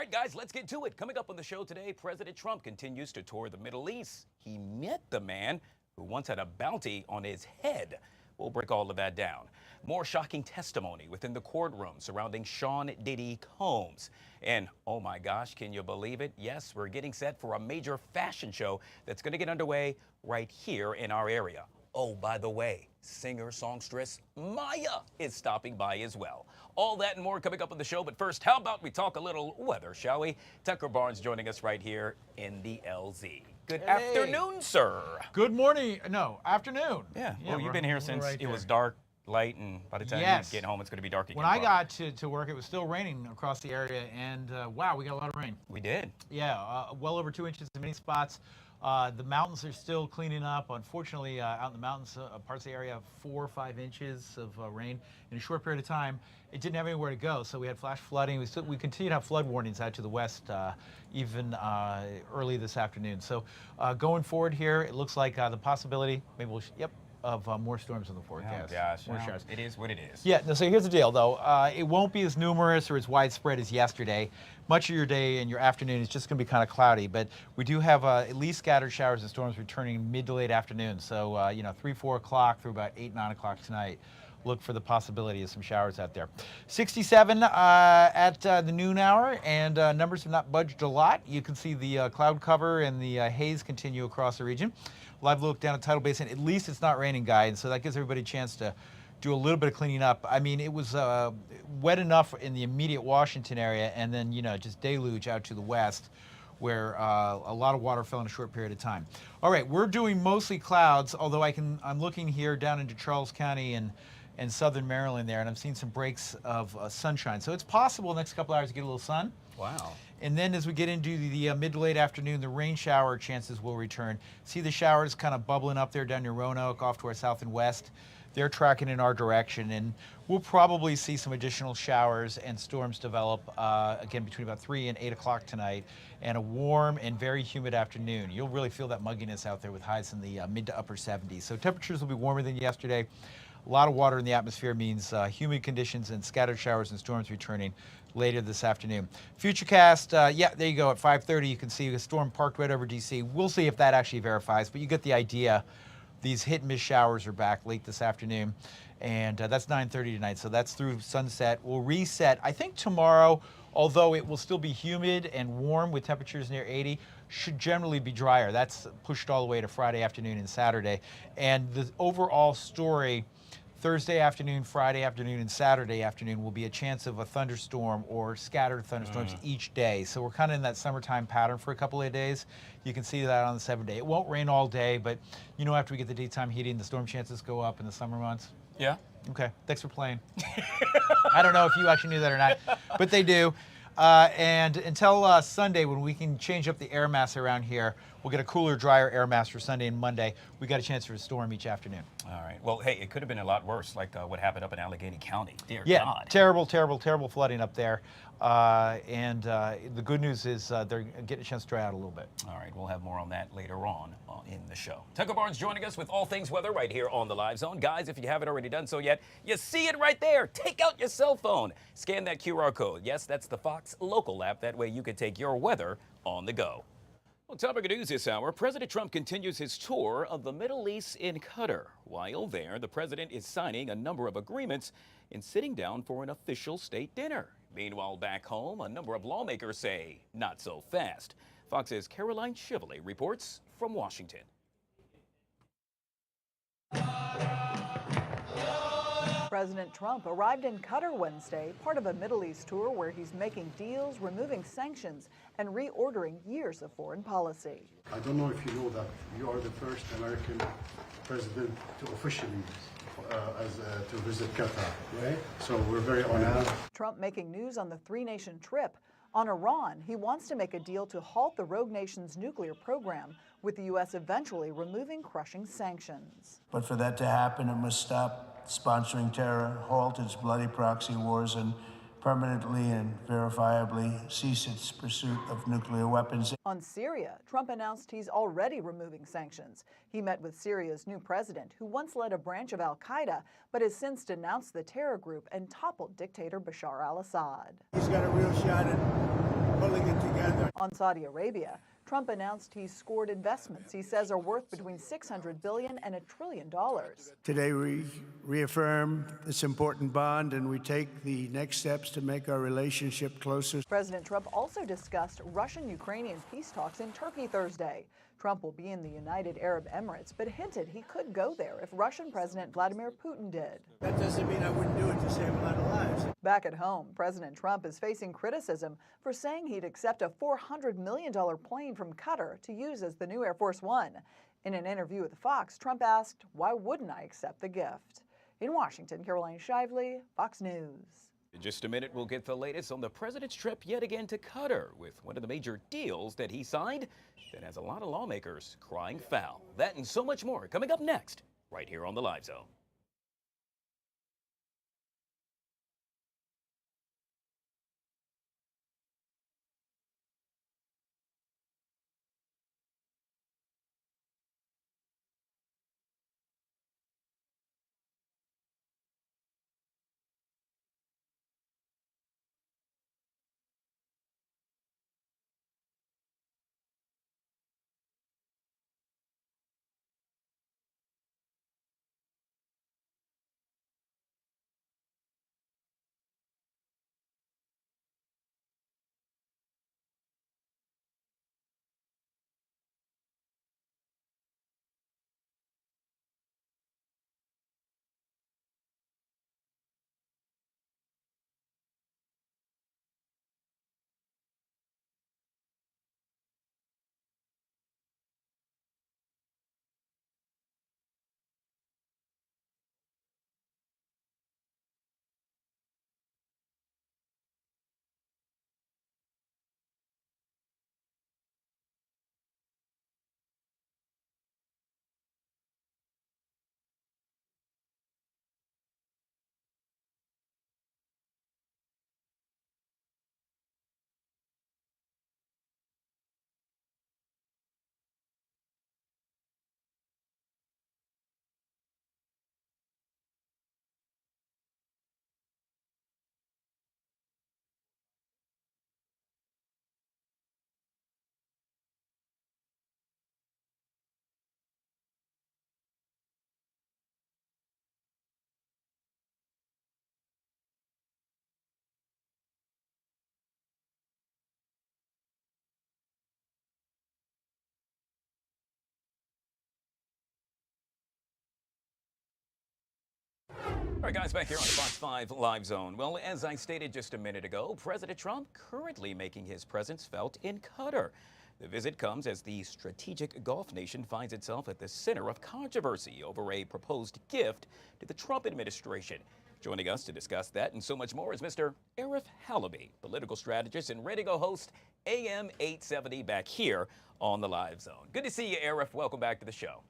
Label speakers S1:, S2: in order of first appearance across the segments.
S1: right, guys, let's get to it. Coming up on the show today, President Trump continues to tour the Middle East. He met the man who once had a bounty on his head. We'll break all of that down. More shocking testimony within the courtroom surrounding Sean Diddy Combs. And oh my gosh, can you believe it? Yes, we're getting set for a major fashion show that's going to get underway right here in our area. Oh, by the way, singer-songstress Maya is stopping by as well. All that and more coming up on the show. But first, how about we talk a little weather, shall we? Tucker Barnes joining us right here in the LZ. Good afternoon, sir.
S2: Good morning. No, afternoon.
S1: Yeah, well, you've been here since it was dark, light, and by the time you get home, it's going to be dark again.
S2: When I got to work, it was still raining across the area, and wow, we got a lot of rain.
S1: We did.
S2: Yeah, well over 2 inches in many spots. The mountains are still cleaning up. Unfortunately, out in the mountains, parts of the area, 4 or 5 inches of rain in a short period of time. It didn't have anywhere to go, so we had flash flooding. We continue to have flood warnings out to the west, even early this afternoon. So going forward here, it looks like the possibility, maybe we'll, of more storms in the forecast.
S1: Oh gosh,
S2: more showers.
S1: It is what it is.
S2: Yeah, no, so here's the deal though. It won't be as numerous or as widespread as yesterday. Much of your day and your afternoon is just going to be kind of cloudy, but we do have at least scattered showers and storms returning mid to late afternoon. So, 3, 4 o'clock through about 8, 9 o'clock tonight. Look for the possibility of some showers out there. 67 at the noon hour, and numbers have not budged a lot. You can see the cloud cover and the haze continue across the region. Live look down at Tidal Basin. At least it's not raining, Guy, and so that gives everybody a chance to do a little bit of cleaning up. I mean, it was wet enough in the immediate Washington area, and then, just deluge out to the west, where a lot of water fell in a short period of time. All right, we're doing mostly clouds, although I'm looking here down into Charles County and southern Maryland there, and I'm seeing some breaks of sunshine. So it's possible the next couple hours to get a little sun.
S1: Wow.
S2: And then as we get into the mid to late afternoon, the rain shower chances will return. See the showers kind of bubbling up there down near Roanoke, off to our south and west. They're tracking in our direction, and we'll probably see some additional showers and storms develop, again, between about 3 and 8 o'clock tonight, and a warm and very humid afternoon. You'll really feel that mugginess out there with highs in the mid to upper 70s. So temperatures will be warmer than yesterday. A lot of water in the atmosphere means humid conditions and scattered showers and storms returning later this afternoon. Futurecast, there you go. At 5:30, you can see a storm parked right over D.C. We'll see if that actually verifies, but you get the idea. These hit and miss showers are back late this afternoon, and that's 9:30 tonight, so that's through sunset. We'll reset, I think, tomorrow, although it will still be humid and warm with temperatures near 80, should generally be drier. That's pushed all the way to Friday afternoon and Saturday. And the overall story, Thursday afternoon, Friday afternoon, and Saturday afternoon will be a chance of a thunderstorm or scattered thunderstorms each day. So we're kind of in that summertime pattern for a couple of days. You can see that on the 7th day. It won't rain all day, but after we get the daytime heating, the storm chances go up in the summer months.
S1: Yeah.
S2: Okay, thanks for playing. I don't know if you actually knew that or not, but they do. And until Sunday, when we can change up the air mass around here, we'll get a cooler, drier air mass for Sunday and Monday. We got a chance for a storm each afternoon.
S1: All right. Well, hey, it could have been a lot worse, like what happened up in Allegheny County. Dear God.
S2: Terrible, terrible, terrible flooding up there. And the good news is they're getting a chance to dry out a little bit.
S1: All right, we'll have more on that later on in the show. Tucker Barnes joining us with all things weather right here on the Live Zone. Guys, if you haven't already done so yet, you see it right there. Take out your cell phone. Scan that QR code. Yes, that's the Fox local app. That way you can take your weather on the go. Well, topic of news this hour, President Trump continues his tour of the Middle East in Qatar. While there, the president is signing a number of agreements and sitting down for an official state dinner. Meanwhile, back home, a number of lawmakers say, not so fast. Fox's Caroline Chevrolet reports from Washington.
S3: President Trump arrived in Qatar Wednesday, part of a Middle East tour where he's making deals, removing sanctions, and reordering years of foreign policy.
S4: I don't know if you know that you are the first American president to officially to visit Qatar, right? So we're very honored.
S3: Trump making news on the three-nation trip. On Iran, he wants to make a deal to halt the rogue nation's nuclear program, with the U.S. eventually removing crushing sanctions.
S5: But for that to happen, it must stop sponsoring terror, halt its bloody proxy wars, and permanently and verifiably cease its pursuit of nuclear weapons.
S3: On Syria, Trump announced he's already removing sanctions. He met with Syria's new president, who once led a branch of al-Qaeda, but has since denounced the terror group and toppled dictator Bashar al-Assad.
S5: He's got a real shot at pulling
S3: On Saudi Arabia, Trump announced he scored investments he says are worth between $600 billion and $1 trillion.
S5: Today, we reaffirm this important bond and we take the next steps to make our relationship closer.
S3: President Trump also discussed Russian-Ukrainian peace talks in Turkey Thursday. Trump will be in the United Arab Emirates, but hinted he could go there if Russian President Vladimir Putin did.
S5: That doesn't mean I wouldn't do it to save a lot of lives.
S3: Back at home, President Trump is facing criticism for saying he'd accept a $400 million plane from Qatar to use as the new Air Force One. In an interview with Fox, Trump asked, "Why wouldn't I accept the gift?" In Washington, Caroline Shively, Fox News.
S1: In just a minute, we'll get the latest on the president's trip yet again to Qatar with one of the major deals that he signed that has a lot of lawmakers crying foul. That and so much more coming up next, right here on the Live Zone. All right, guys, back here on the Fox 5 Live Zone. Well, as I stated just a minute ago, President Trump currently making his presence felt in Qatar. The visit comes as the strategic Gulf nation finds itself at the center of controversy over a proposed gift to the Trump administration. Joining us to discuss that and so much more is Mr. ARIF HALABY, political strategist and radio host AM 870 back here on the Live Zone. Good to see you, ARIF. Welcome back to the show.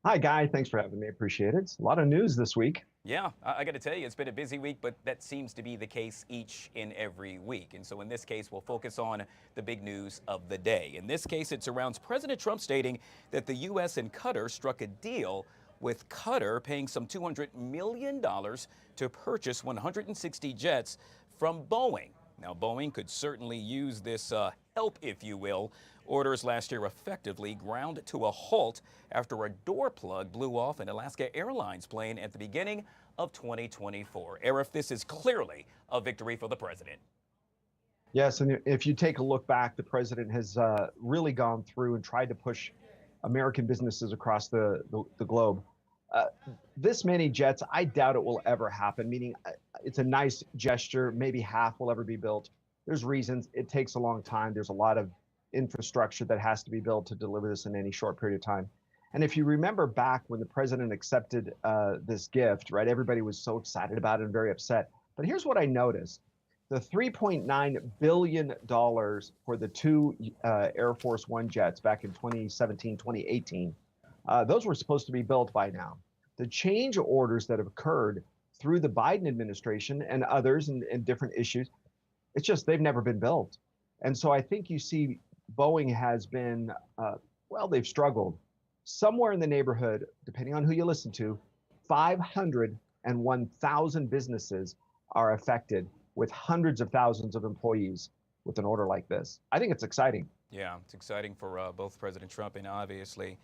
S6: Hi, Guy. Thanks for having me. Appreciate it. It's a lot of news this week.
S1: Yeah, I got to tell you, it's been a busy week, but that seems to be the case each and every week. And so in this case, we'll focus on the big news of the day. In this case, it surrounds President Trump stating that the U.S. and Qatar struck a deal with Qatar paying some $200 million to purchase 160 jets from Boeing. Now, Boeing could certainly use this help, if you will. Orders last year effectively ground to a halt after a door plug blew off an Alaska Airlines plane at the beginning of 2024. ARIF, this is clearly a victory for the president.
S6: Yes, and if you take a look back, the president has really gone through and tried to push American businesses across the globe. This many jets, I doubt it will ever happen, meaning it's a nice gesture. Maybe half will ever be built. There's reasons. It takes a long time. There's a lot of infrastructure that has to be built to deliver this in any short period of time. And if you remember back when the president accepted this gift, right, everybody was so excited about it and very upset. But here's what I noticed. The $3.9 billion for the two Air Force One jets back in 2017, 2018, those were supposed to be built by now. The change orders that have occurred through the Biden administration and others and different issues, it's just they've never been built. And so I think you see Boeing has been, well, they've struggled. Somewhere in the neighborhood, depending on who you listen to, 501,000 businesses are affected with hundreds of thousands of employees with an order like this. I think it's exciting.
S1: Yeah, it's exciting for both President Trump and obviously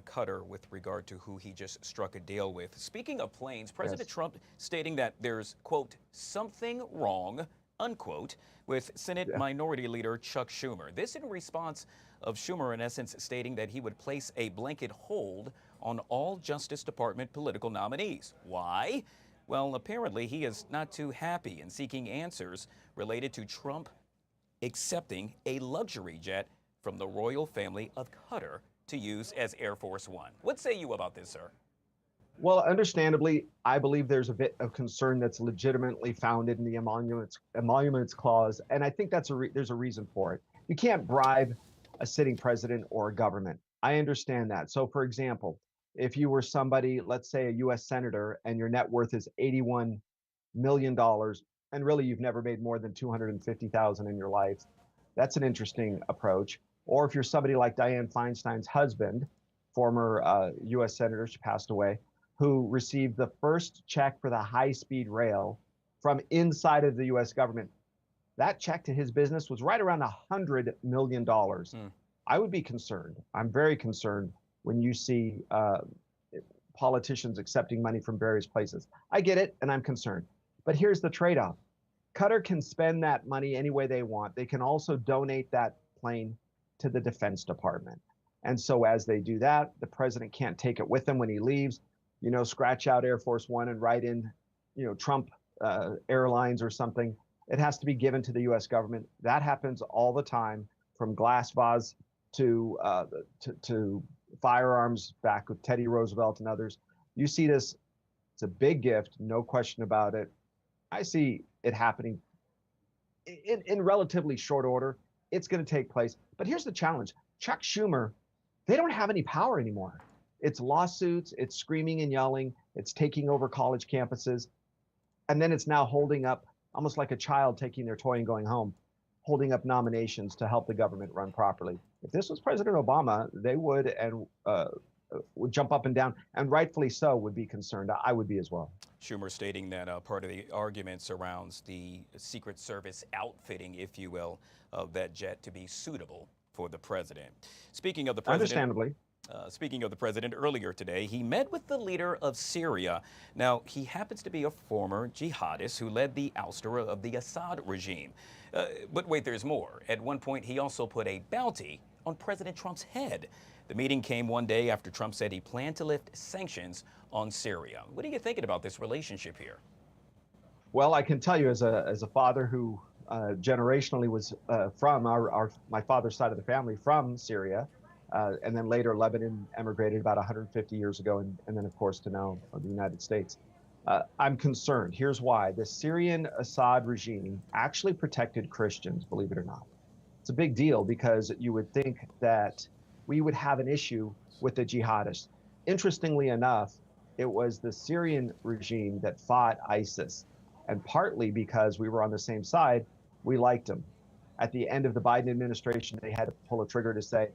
S1: Qatar with regard to who he just struck a deal with. Speaking of planes, President Trump stating that there's, quote, something wrong, unquote, with Senate Minority Leader Chuck Schumer. This in response of Schumer, in essence, stating that he would place a blanket hold on all Justice Department political nominees. Why? Well, apparently he is not too happy in seeking answers related to Trump accepting a luxury jet from the royal family of Qatar to use as Air Force One. What say you about this, sir?
S6: Well, understandably, I believe there's a bit of concern that's legitimately founded in the emoluments clause, and I think there's a reason for it. You can't bribe a sitting president or a government. I understand that. So, for example, if you were somebody, let's say a U.S. senator, and your net worth is $81 million, and really you've never made more than $250,000 in your life, that's an interesting approach. Or if you're somebody like Dianne Feinstein's husband, former U.S. senator, she passed away, who received the first check for the high-speed rail from inside of the U.S. government. That check to his business was right around $100 million. I would be concerned. I'm very concerned when you see politicians accepting money from various places. I get it, and I'm concerned. But here's the trade-off. Qatar can spend that money any way they want. They can also donate that plane to the Defense Department. And so as they do that, the president can't take it with him when he leaves, you know, scratch out Air Force One and write in, you know, Trump Airlines or something. It has to be given to the U.S. government. That happens all the time, from glass vase to firearms back with Teddy Roosevelt and others. You see this, it's a big gift, no question about it. I see it happening in relatively short order. It's going to take place. But here's the challenge. Chuck Schumer, they don't have any power anymore. It's lawsuits, it's screaming and yelling, it's taking over college campuses. And then it's now holding up, almost like a child taking their toy and going home, holding up nominations to help the government run properly. If this was President Obama, they would jump up and down, and rightfully so, would be concerned. I would be as well.
S1: Schumer stating that part of the argument surrounds the Secret Service outfitting, if you will, of that jet to be suitable for the president. Speaking of the president,
S6: understandably.
S1: Speaking of the president, earlier today, he met with the leader of Syria. Now, he happens to be a former jihadist who led the ouster of the Assad regime. But wait, there's more. At one point, he also put a bounty on President Trump's head. The meeting came one day after Trump said he planned to lift sanctions on Syria. What are you thinking about this relationship here?
S6: Well, I can tell you, as a father who generationally was from my father's side of the family from Syria, and then later Lebanon emigrated about 150 years ago, and then of course to now the United States. I'm concerned. Here's why. The Syrian Assad regime actually protected Christians, believe it or not. It's a big deal because you would think that we would have an issue with the jihadists. Interestingly enough, it was the Syrian regime that fought ISIS. And partly because we were on the same side, we liked them. At the end of the Biden administration, they had to pull a trigger to say,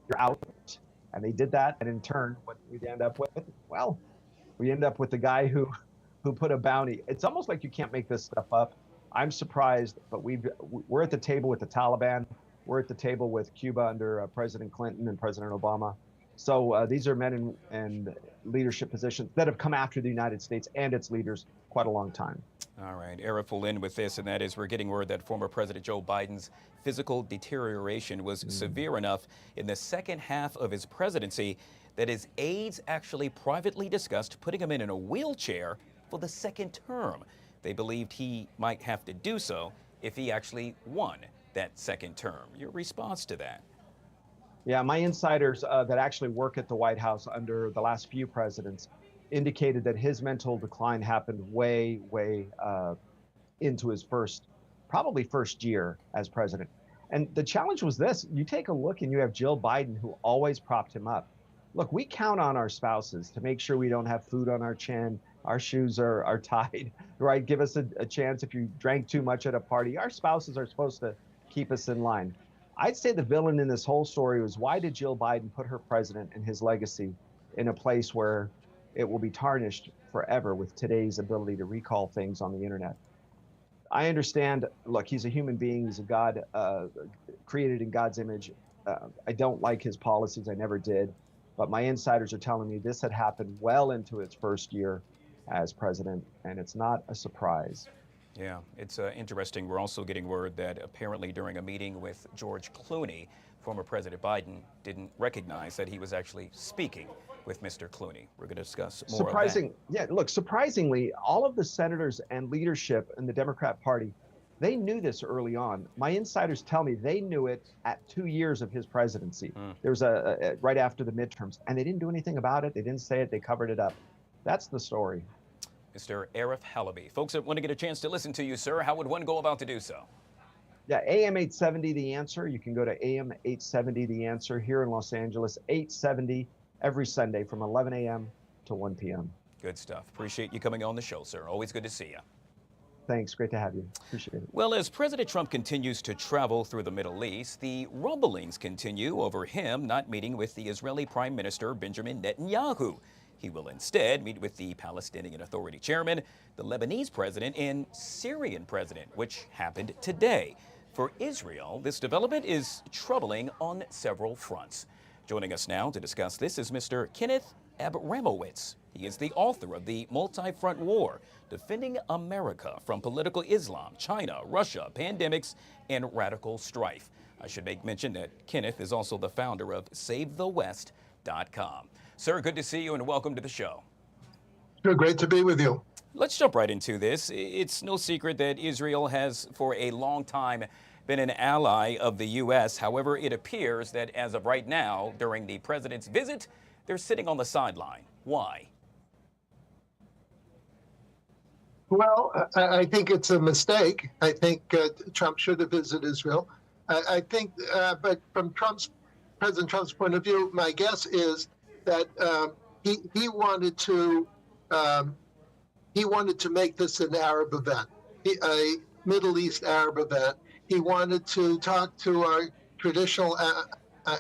S6: you're out. And they did that. And in turn, what did we end up with? Well, we end up with the guy who put a bounty. It's almost like you can't make this stuff up. I'm surprised, but we're at the table with the Taliban. We're at the table with Cuba under President Clinton and President Obama. So these are men in leadership positions that have come after the United States and its leaders quite a long time.
S1: All right, ARIF will end with this, and that is we're getting word that former President Joe Biden's physical deterioration was severe enough in the second half of his presidency that his aides actually privately discussed putting him in a wheelchair for the second term. They believed he might have to do so if he actually won that second term. Your response to that?
S6: Yeah, my insiders that actually work at the White House under the last few presidents indicated that his mental decline happened way into his probably first year as president. And the challenge was this: you take a look and you have Jill Biden, who always propped him up. Look, we count on our spouses to make sure we don't have food on our chin, our shoes are tied, right? Give us a chance if you drank too much at a party. Our spouses are supposed to keep us in line. I'd say the villain in this whole story was, why did Jill Biden put her president and his legacy in a place where it will be tarnished forever with today's ability to recall things on the internet? I understand. Look, he's a human being. He's a God, created in God's image. I don't like his policies. I never did. But my insiders are telling me this had happened well into its first year as president, and it's not a surprise.
S1: Yeah, it's interesting. We're also getting word that apparently during a meeting with George Clooney, former President Biden didn't recognize that he was actually speaking with Mr. Clooney. We're going to discuss more
S6: Surprising. Yeah, look, surprisingly, all of the senators and leadership in the Democrat Party, they knew this early on. My insiders tell me they knew it at 2 years of his presidency. There was a right after the midterms, and they didn't do anything about it. They didn't say it. They covered it up. That's the story.
S1: Mr. ARIF HALABY. Folks that want to get a chance to listen to you, sir, how would one go about to do so?
S6: Yeah, AM 870 The Answer. You can go to AM 870 The Answer here in Los Angeles, 870 every Sunday from 11 a.m. to 1 p.m.
S1: Good stuff. Appreciate you coming on the show, sir. Always good to see you.
S6: Thanks. Great to have you. Appreciate it.
S1: Well, as President Trump continues to travel through the Middle East, the rumblings continue over him not meeting with the Israeli Prime Minister Benjamin Netanyahu. He will instead meet with the Palestinian Authority chairman, the Lebanese president, and Syrian president, which happened today. For Israel, this development is troubling on several fronts. Joining us now to discuss this is Mr. Kenneth Abramowitz. He is the author of The Multi-Front War, Defending America from Political Islam, China, Russia, Pandemics, and Radical Strife. I should make mention that Kenneth is also the founder of SaveTheWest.com. Sir, good to see you and welcome to the show.
S7: Sure, great to be with you.
S1: Let's jump right into this. It's no secret that Israel has for a long time been an ally of the U.S. However, it appears that as of right now, during the president's visit, they're sitting on the sideline. Why?
S7: Well, I think it's a mistake. I think Trump should have visited Israel. I think, but from President Trump's point of view, my guess is that he wanted to make this an Arab event, a Middle East Arab event. He wanted to talk to our traditional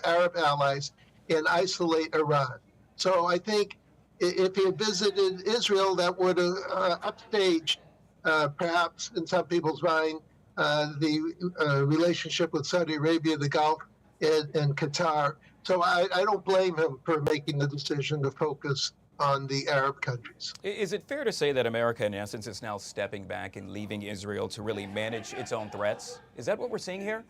S7: Arab allies and isolate Iran. So I think if he had visited Israel, that would have upstaged, perhaps in some people's mind, the relationship with Saudi Arabia, the Gulf, and Qatar. So I don't blame him for making the decision to focus on the Arab countries.
S1: Is it fair to say that America, in essence, is now stepping back and leaving Israel to really manage its own threats? Is that what we're seeing here?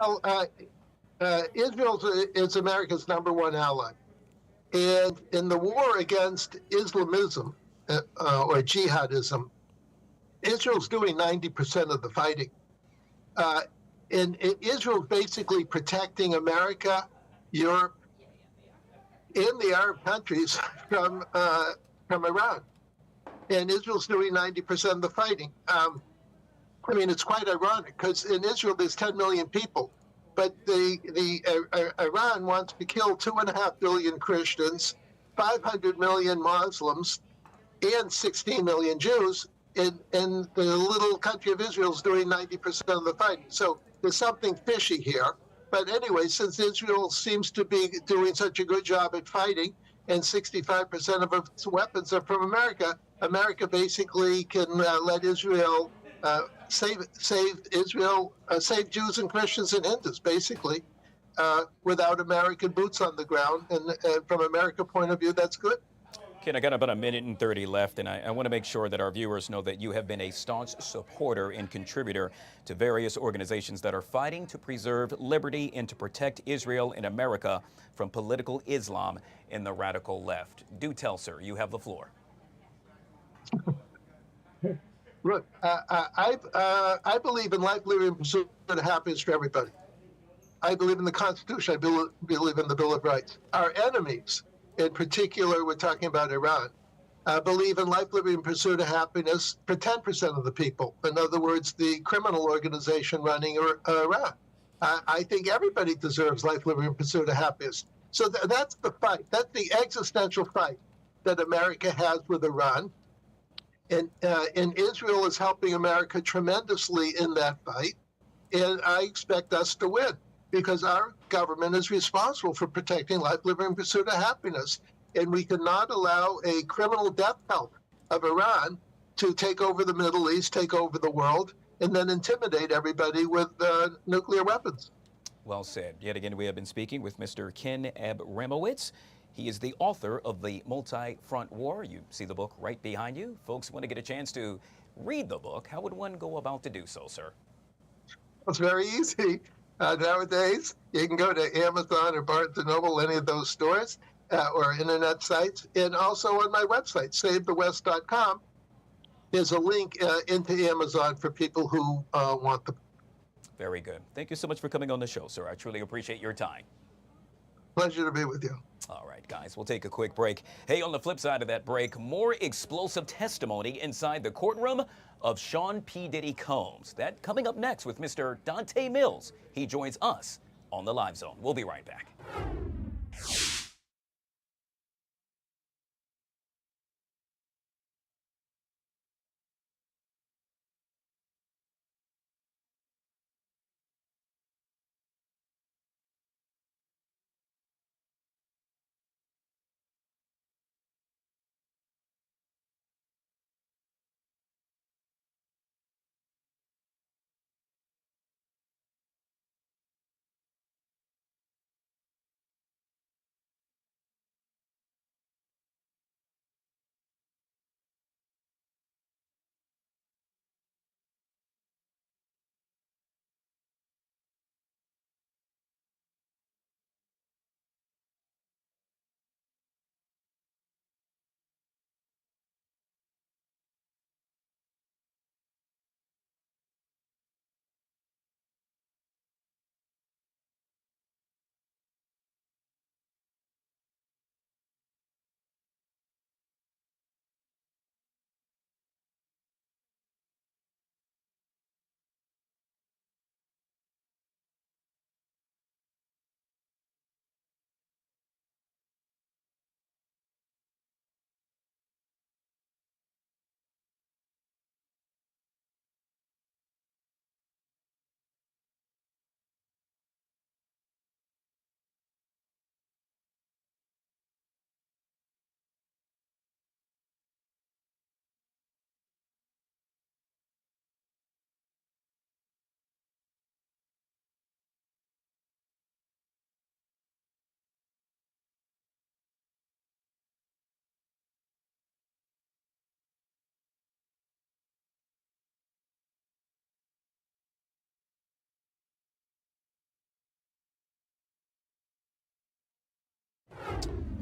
S7: Well, Israel is America's #1 ally. And in the war against Islamism or jihadism, Israel's doing 90% of the fighting. And Israel's basically protecting America, Europe, and the Arab countries from Iran. And Israel's doing 90% of the fighting. I mean, it's quite ironic because in Israel there's 10 million people, but Iran wants to kill 2.5 billion Christians, 500 million Muslims, and 16 million Jews. And the little country of Israel is doing 90% of the fighting. So there's something fishy here. But anyway, since Israel seems to be doing such a good job at fighting, and 65% of its weapons are from America, America basically can let Israel save Israel, save Jews and Christians and Hindus, basically, without American boots on the ground. And from America's point of view, that's good.
S1: Ken, I got about 1:30 left, and I want to make sure that our viewers know that you have been a staunch supporter and contributor to various organizations that are fighting to preserve liberty and to protect Israel and America from political Islam and the radical left. Do tell, sir. You have the floor.
S7: Look, I believe in life, liberty, and pursuit of happiness for everybody. I believe in the Constitution. I believe in the Bill of Rights. Our enemies, in particular, we're talking about Iran, believe in life, liberty, and pursuit of happiness for 10% of the people. In other words, the criminal organization running Iran. I think everybody deserves life, liberty, and pursuit of happiness. So that's the fight. That's the existential fight that America has with Iran. And Israel is helping America tremendously in that fight. And I expect us to win, because our government is responsible for protecting life, liberty, and pursuit of happiness. And we cannot allow a criminal death cult of Iran to take over the Middle East, take over the world, and then intimidate everybody with nuclear weapons.
S1: Well said. Yet again, we have been speaking with Mr. Ken Abramowitz. He is the author of The Multi-Front War. You see the book right behind you. Folks want to get a chance to read the book. How would one go about to do so, sir?
S7: It's very easy. Nowadays, you can go to Amazon or Barnes & Noble, any of those stores, or internet sites, and also on my website, SaveTheWest.com. There's a link into Amazon for people who want the.
S1: Very good. Thank you so much for coming on the show, sir. I truly appreciate your time.
S7: Pleasure to be with you.
S1: All right, guys, we'll take a quick break. Hey, on the flip side of that break, more explosive testimony inside the courtroom of Sean P. Diddy Combs. That coming up next with Mr. Dante Mills. He joins us on the Live Zone. We'll be right back.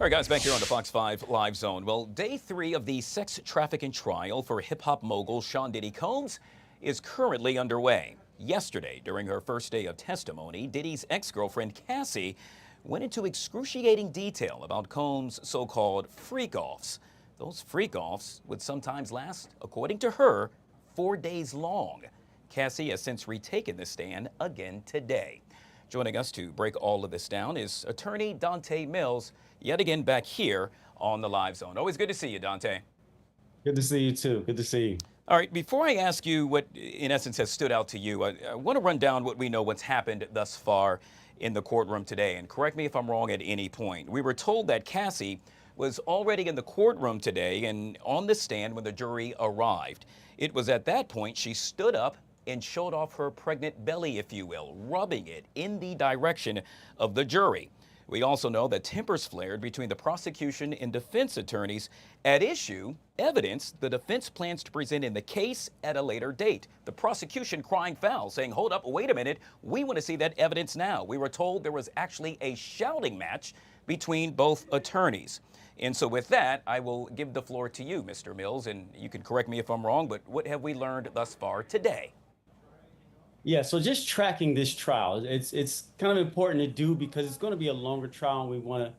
S1: All right, guys, back here on the Fox 5 Live Zone. Well, day 3 of the sex trafficking trial for hip-hop mogul Sean Diddy Combs is currently underway. Yesterday, during her first day of testimony, Diddy's ex-girlfriend Cassie went into excruciating detail about Combs' so-called freak-offs. Those freak-offs would sometimes last, according to her, 4 days long. Cassie has since retaken the stand again today. Joining us to break all of this down is attorney Dante Mills, yet again back here on the Live Zone. Always good to see you, Dante.
S8: Good to see you, too. Good to see you.
S1: All right, before I ask you what, in essence, has stood out to you, I want to run down what we know what's happened thus far in the courtroom today. And correct me if I'm wrong at any point. We were told that Cassie was already in the courtroom today and on the stand when the jury arrived. It was at that point she stood up and showed off her pregnant belly, if you will, rubbing it in the direction of the jury. We also know that tempers flared between the prosecution and defense attorneys. At issue, evidence the defense plans to present in the case at a later date. The prosecution crying foul, saying, hold up, wait a minute, we want to see that evidence now. We were told there was actually a shouting match between both attorneys. And so with that, I will give the floor to you, Mr. Mills, and you can correct me if I'm wrong, but what have we learned thus far today?
S8: Yeah, so just tracking this trial, it's kind of important to do because it's going to be a longer trial, and we want to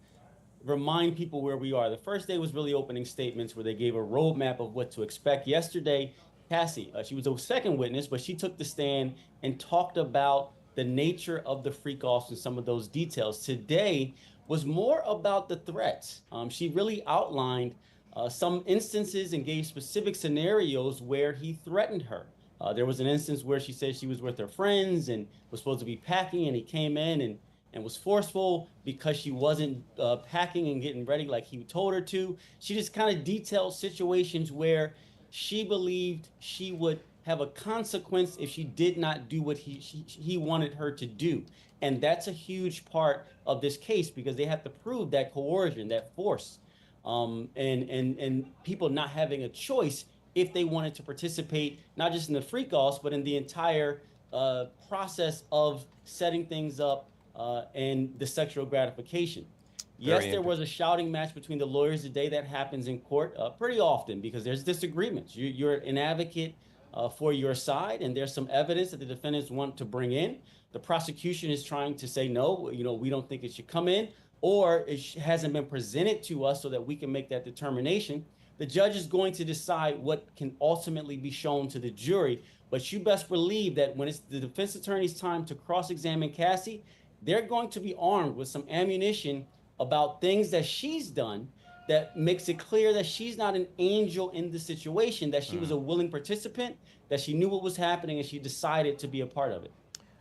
S8: remind people where we are. The first day was really opening statements where they gave a roadmap of what to expect. Yesterday, Cassie, she was a second witness, but she took the stand and talked about the nature of the freak-offs and some of those details. Today was more about the threats. She really outlined some instances and gave specific scenarios where he threatened her. There was an instance where she said she was with her friends and was supposed to be packing, and he came in and and was forceful because she wasn't packing and getting ready like he told her to. She just kind of detailed situations where she believed she would have a consequence if she did not do what he wanted her to do. And that's a huge part of this case because they have to prove that coercion, that force, and people not having a choice if they wanted to participate, not just in the freak-offs, but in the entire process of setting things up and the sexual gratification. Yes, there was a shouting match between the lawyers today. That happens in court pretty often because there's disagreements. You're an advocate for your side, and there's some evidence that the defendants want to bring in. The prosecution is trying to say, no, we don't think it should come in, or it hasn't been presented to us so that we can make that determination. The judge is going to decide what can ultimately be shown to the jury, but you best believe that when it's the defense attorney's time to cross-examine Cassie, they're going to be armed with some ammunition about things that she's done that makes it clear that she's not an angel in the situation, that she was a willing participant, that she knew what was happening, and she decided to be a part of it.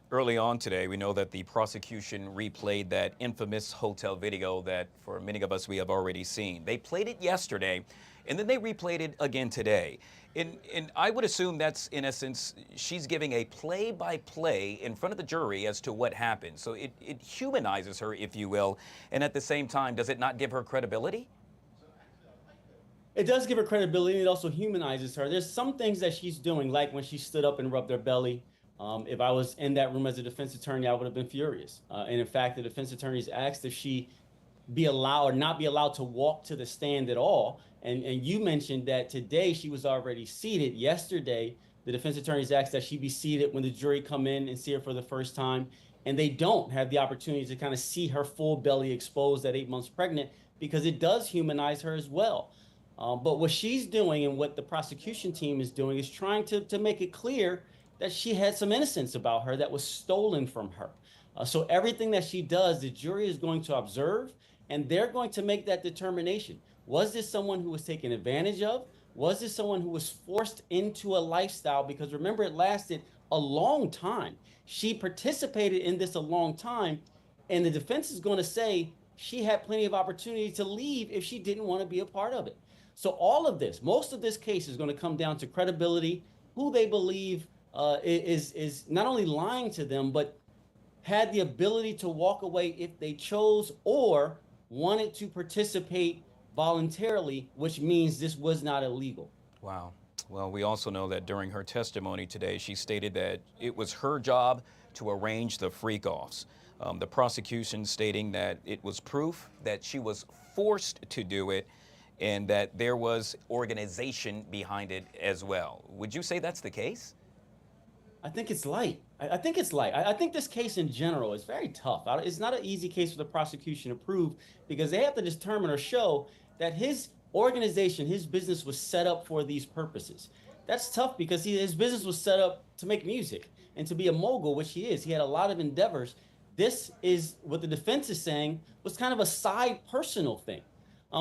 S1: Early on today, we know that the prosecution replayed that infamous hotel video that for many of us we have already seen. They played it yesterday, and then they replayed it again today. And I would assume that's, in essence, she's giving a play-by-play in front of the jury as to what happened. So it humanizes her, if you will, and at the same time, does it not give her credibility?
S8: It does give her credibility, and it also humanizes her. There's some things that she's doing, like when she stood up and rubbed her belly. If I was in that room as a defense attorney, I would have been furious. And in fact, the defense attorneys asked if she be allowed or not be allowed to walk to the stand at all. And you mentioned that today she was already seated. Yesterday, the defense attorneys asked that she be seated when the jury come in and see her for the first time. And they don't have the opportunity to kind of see her full belly exposed at 8 months pregnant because it does humanize her as well. But what she's doing and what the prosecution team is doing is trying to make it clear that she had some innocence about her that was stolen from her. So everything that she does, the jury is going to observe, and they're going to make that determination. Was this someone who was taken advantage of? Was this someone who was forced into a lifestyle? Because remember, it lasted a long time. She participated in this a long time, and the defense is going to say she had plenty of opportunity to leave if she didn't want to be a part of it. So all of this, most of this case is going to come down to credibility, who they believe is not only lying to them, but had the ability to walk away if they chose or wanted to participate voluntarily, which means this was not illegal.
S1: Wow. Well, we also know that during her testimony today, she stated that it was her job to arrange the freak-offs. The prosecution stating that it was proof that she was forced to do it and that there was organization behind it as well. Would you say that's the case?
S8: I think it's light. I think it's light. I think this case in general is very tough. It's not an easy case for the prosecution to prove because they have to determine or show that his organization, his business was set up for these purposes. That's tough because his business was set up to make music and to be a mogul, which he is. He had a lot of endeavors. This is what the defense is saying was kind of a side personal thing.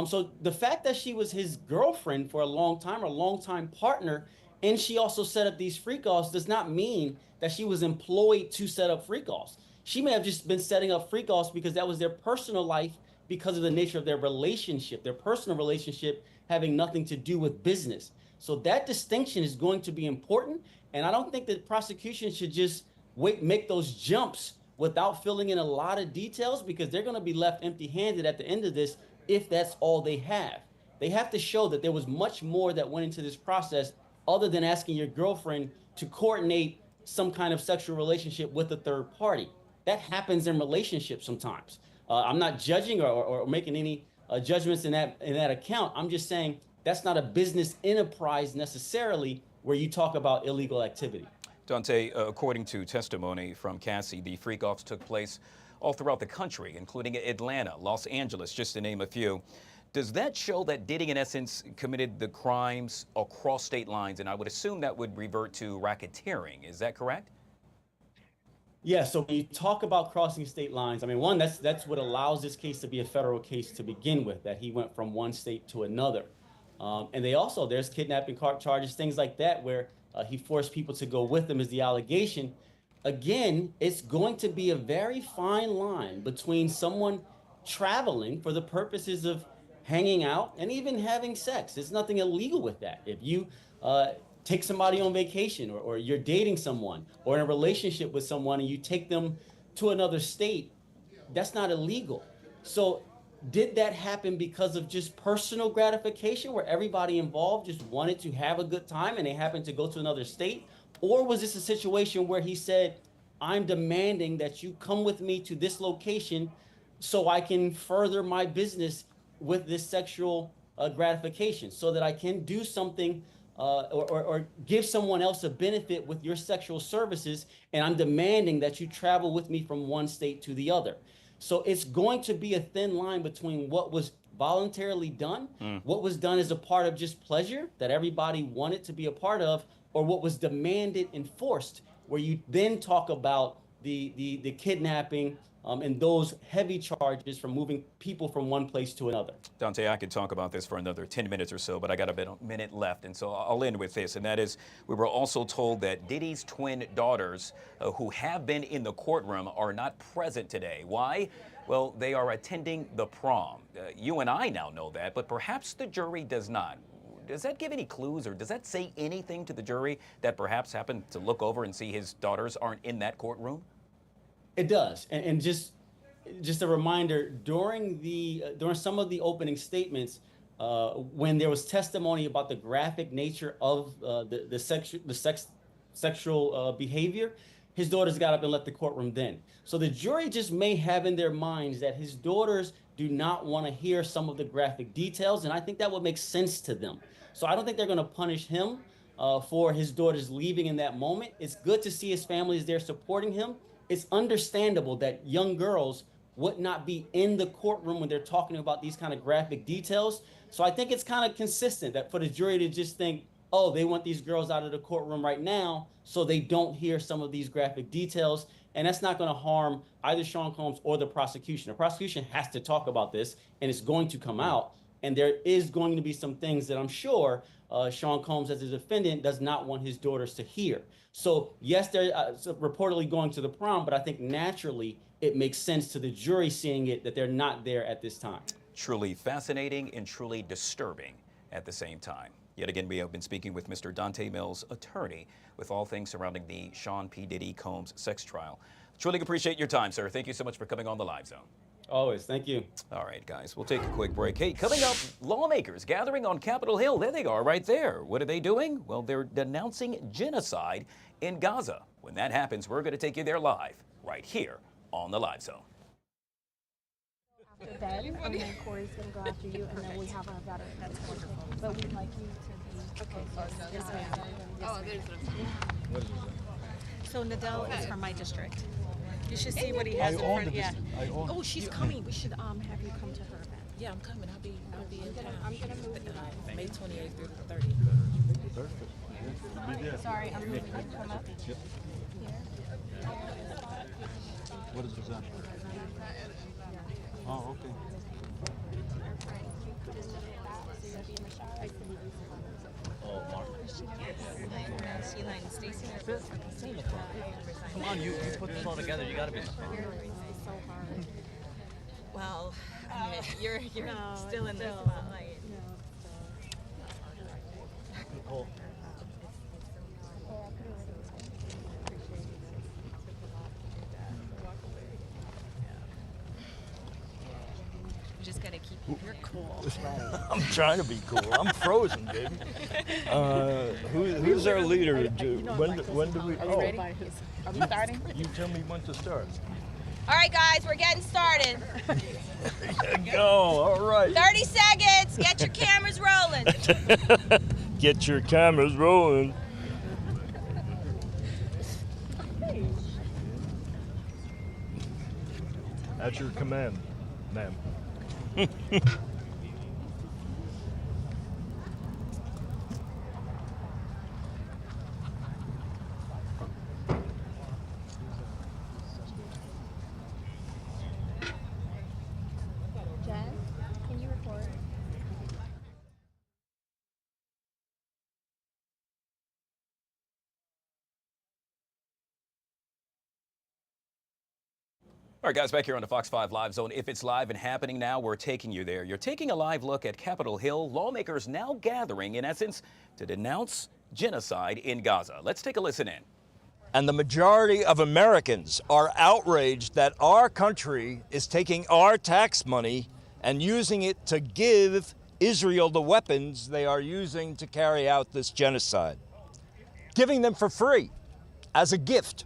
S8: So the fact that she was his girlfriend for a long time or a long-time partner, and she also set up these freak-offs does not mean that she was employed to set up freak-offs. She may have just been setting up freak-offs because that was their personal life because of the nature of their relationship, their personal relationship having nothing to do with business. So that distinction is going to be important, and I don't think that the prosecution should just make those jumps without filling in a lot of details because they're going to be left empty-handed at the end of this if that's all they have. They have to show that there was much more that went into this process other than asking your girlfriend to coordinate some kind of sexual relationship with a third party. That happens in relationships sometimes. I'm not judging or making any judgments in that account. I'm just saying that's not a business enterprise necessarily where you talk about illegal activity.
S1: Dante, according to testimony from Cassie, the freak-offs took place all throughout the country, including Atlanta, Los Angeles, just to name a few. Does that show that Diddy, in essence, committed the crimes across state lines? And I would assume that would revert to racketeering. Is that correct?
S8: Yeah, so when you talk about crossing state lines, I mean, one, that's what allows this case to be a federal case to begin with, that he went from one state to another. And there's kidnapping charges, things like that, where he forced people to go with him is the allegation. again, it's going to be a very fine line between someone traveling for the purposes of hanging out and even having sex. There's nothing illegal with that. If you take somebody on vacation, or you're dating someone or in a relationship with someone and you take them to another state, that's not illegal. So did that happen because of just personal gratification where everybody involved just wanted to have a good time and they happened to go to another state? Or was this a situation where he said, I'm demanding that you come with me to this location so I can further my business with this sexual gratification, so that I can do something or give someone else a benefit with your sexual services, and I'm demanding that you travel with me from one state to the other. So it's going to be a thin line between what was voluntarily done, what was done as a part of just pleasure that everybody wanted to be a part of, or what was demanded and forced, where you then talk about the kidnapping and those heavy charges for moving people from one place to another.
S1: Dante, I could talk about this for another 10 minutes or so, but I got a minute left, and so I'll end with this, and that is, we were also told that Diddy's twin daughters, who have been in the courtroom, are not present today. Why? Well, they are attending the prom. You and I now know that, but perhaps the jury does not. Does that give any clues, or does that say anything to the jury that perhaps happened to look over and see his daughters aren't in that courtroom?
S8: It does, and just a reminder, during some of the opening statements, when there was testimony about the graphic nature of the sexual behavior, his daughters got up and left the courtroom then. So the jury just may have in their minds that his daughters do not want to hear some of the graphic details, and I think that would make sense to them. So I don't think they're going to punish him for his daughters leaving in that moment. It's good to see his family is there supporting him. It's understandable that young girls would not be in the courtroom when they're talking about these kind of graphic details. So I think it's kind of consistent that for the jury to just think, oh, they want these girls out of the courtroom right now so they don't hear some of these graphic details. And that's not going to harm either Sean Combs or the prosecution. The prosecution has to talk about this, and it's going to come out. And there is going to be some things that I'm sure Sean Combs, as a defendant, does not want his daughters to hear. So yes, they're reportedly going to the prom, but I think naturally it makes sense to the jury seeing it that they're not there at this time.
S1: Truly fascinating and truly disturbing at the same time. Yet again, we have been speaking with Mr. Dante Mills, attorney, with all things surrounding the Sean P. Diddy Combs sex trial. Truly appreciate your time, sir. Thank you so much for coming on the Live Zone.
S8: Always. Thank you.
S1: All right, guys, we'll take a quick break. Hey, coming up, lawmakers gathering on Capitol Hill. There they are right there. What are they doing? Well, they're denouncing genocide in Gaza. When that happens, we're going to take you there live, right here on the Live Zone.
S9: After bed, and then Corey's going to go after you, and then we have our veteran. That's wonderful. But we'd like you to be... Okay. Yes, ma'am. Oh, there's what is it? So Nadell is from my district. You should see what he has in front of you. Oh, she's coming. We should have you come to her event.
S10: Yeah, I'm coming. I'll be in town. I'm gonna move May 28th through the 30th.
S9: Sorry, I'm moving. Come up. Here.
S11: What is that? Oh, okay.
S10: Oh, Mark. Sheila and Stacy.
S11: Come on, you put this all together. You gotta be.
S9: It's so hard.
S10: Well, I mean, you're still in the spotlight.
S11: Cool.
S10: You just gotta keep your cool.
S11: I'm trying to be cool. I'm frozen, baby. Who's our leader? When do we?
S10: Are we ready? Are we starting?
S11: You tell me when to start.
S10: All right, guys, we're getting started.
S11: There you go. All right.
S10: 30 seconds. Get your cameras rolling.
S11: Get your cameras rolling. At your command, ma'am.
S1: All right, guys, back here on the Fox 5 Live Zone. If it's live and happening now, we're taking you there. You're taking a live look at Capitol Hill. Lawmakers now gathering, in essence, to denounce genocide in Gaza. Let's take a listen in.
S12: And the majority of Americans are outraged that our country is taking our tax money and using it to give Israel the weapons they are using to carry out this genocide. Giving them for free as a gift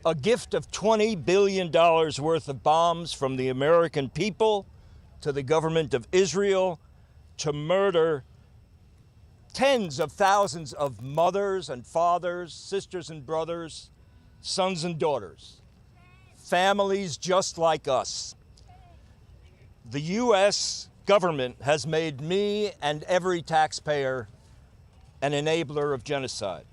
S12: of $20 billion worth of bombs from the American people to the government of Israel to murder tens of thousands of mothers and fathers, sisters and brothers, sons and daughters, families just like us. The U.S. government has made me and every taxpayer an enabler of genocide.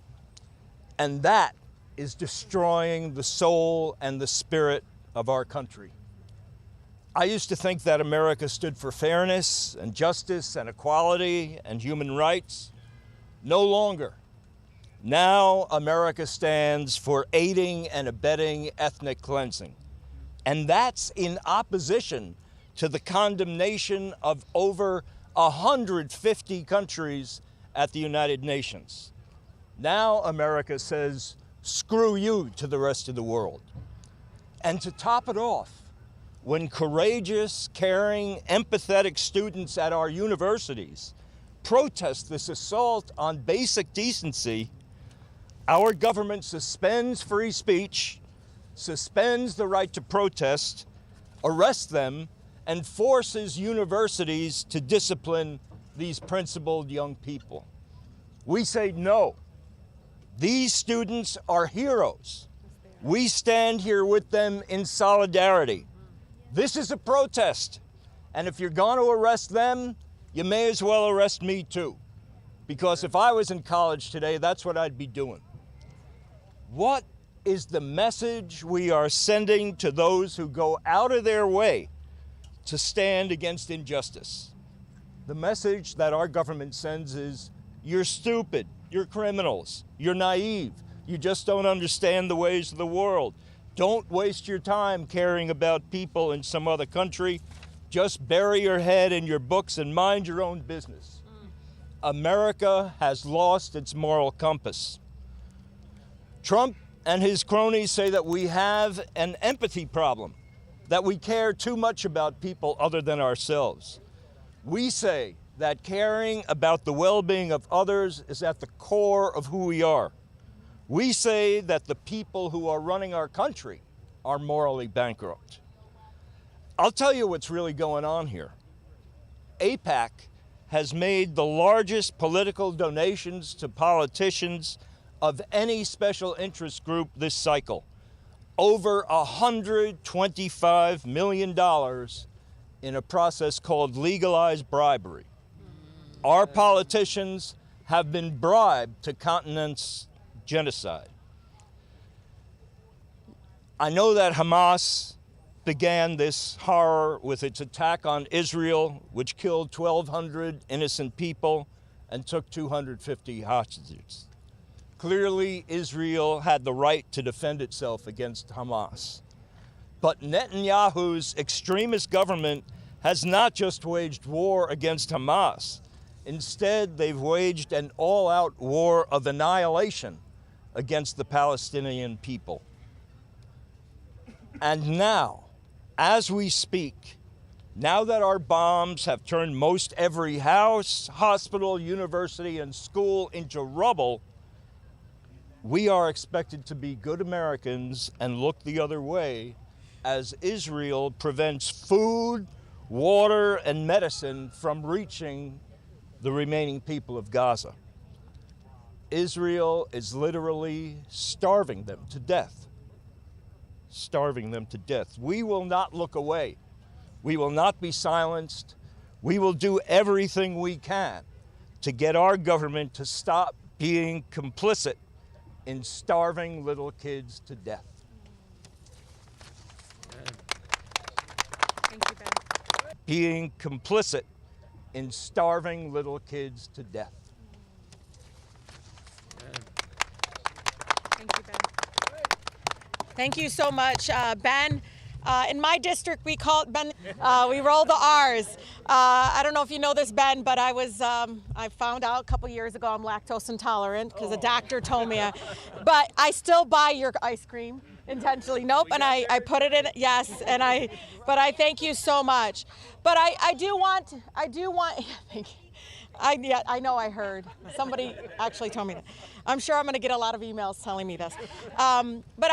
S12: And that is destroying the soul and the spirit of our country. I used to think that America stood for fairness and justice and equality and human rights. No longer. Now America stands for aiding and abetting ethnic cleansing. And that's in opposition to the condemnation of over 150 countries at the United Nations. Now America says, screw you to the rest of the world. And to top it off, when courageous, caring, empathetic students at our universities protest this assault on basic decency, our government suspends free speech, suspends the right to protest, arrests them, and forces universities to discipline these principled young people. We say no. These students are heroes. We stand here with them in solidarity. This is a protest, and if you're going to arrest them, you may as well arrest me too, because if I was in college today, that's what I'd be doing. What is the message we are sending to those who go out of their way to stand against injustice? The message that our government sends is, you're stupid, you're criminals, you're naive, you just don't understand the ways of the world. Don't waste your time caring about people in some other country. Just bury your head in your books and mind your own business. America has lost its moral compass. Trump and his cronies say that we have an empathy problem, that we care too much about people other than ourselves. We say that caring about the well-being of others is at the core of who we are. We say that the people who are running our country are morally bankrupt. I'll tell you what's really going on here. AIPAC has made the largest political donations to politicians of any special interest group this cycle. Over $125 million in a process called legalized bribery. Our politicians have been bribed to countenance genocide. I know that Hamas began this horror with its attack on Israel, which killed 1,200 innocent people and took 250 hostages. Clearly, Israel had the right to defend itself against Hamas. But Netanyahu's extremist government has not just waged war against Hamas. Instead, they've waged an all-out war of annihilation against the Palestinian people. And now, as we speak, now that our bombs have turned most every house, hospital, university, and school into rubble, we are expected to be good Americans and look the other way as Israel prevents food, water, and medicine from reaching the remaining people of Gaza. Israel is literally starving them to death. Starving them to death. We will not look away. We will not be silenced. We will do everything we can to get our government to stop being complicit in starving little kids to death.
S9: Thank you, Ben.
S12: Being complicit in starving little kids to death.
S9: Thank you, Ben.
S10: Thank you so much, Ben.
S13: In my district, we call it Ben. We roll the R's. I don't know if you know this, Ben, but I found out a couple years ago I'm lactose intolerant because a doctor told me. But I still buy your ice cream intentionally. Nope, and I put it in. Yes, but I thank you so much. But I do want. Thank you. I know I heard. Somebody actually told me that. I'm sure I'm going to get a lot of emails telling me this. But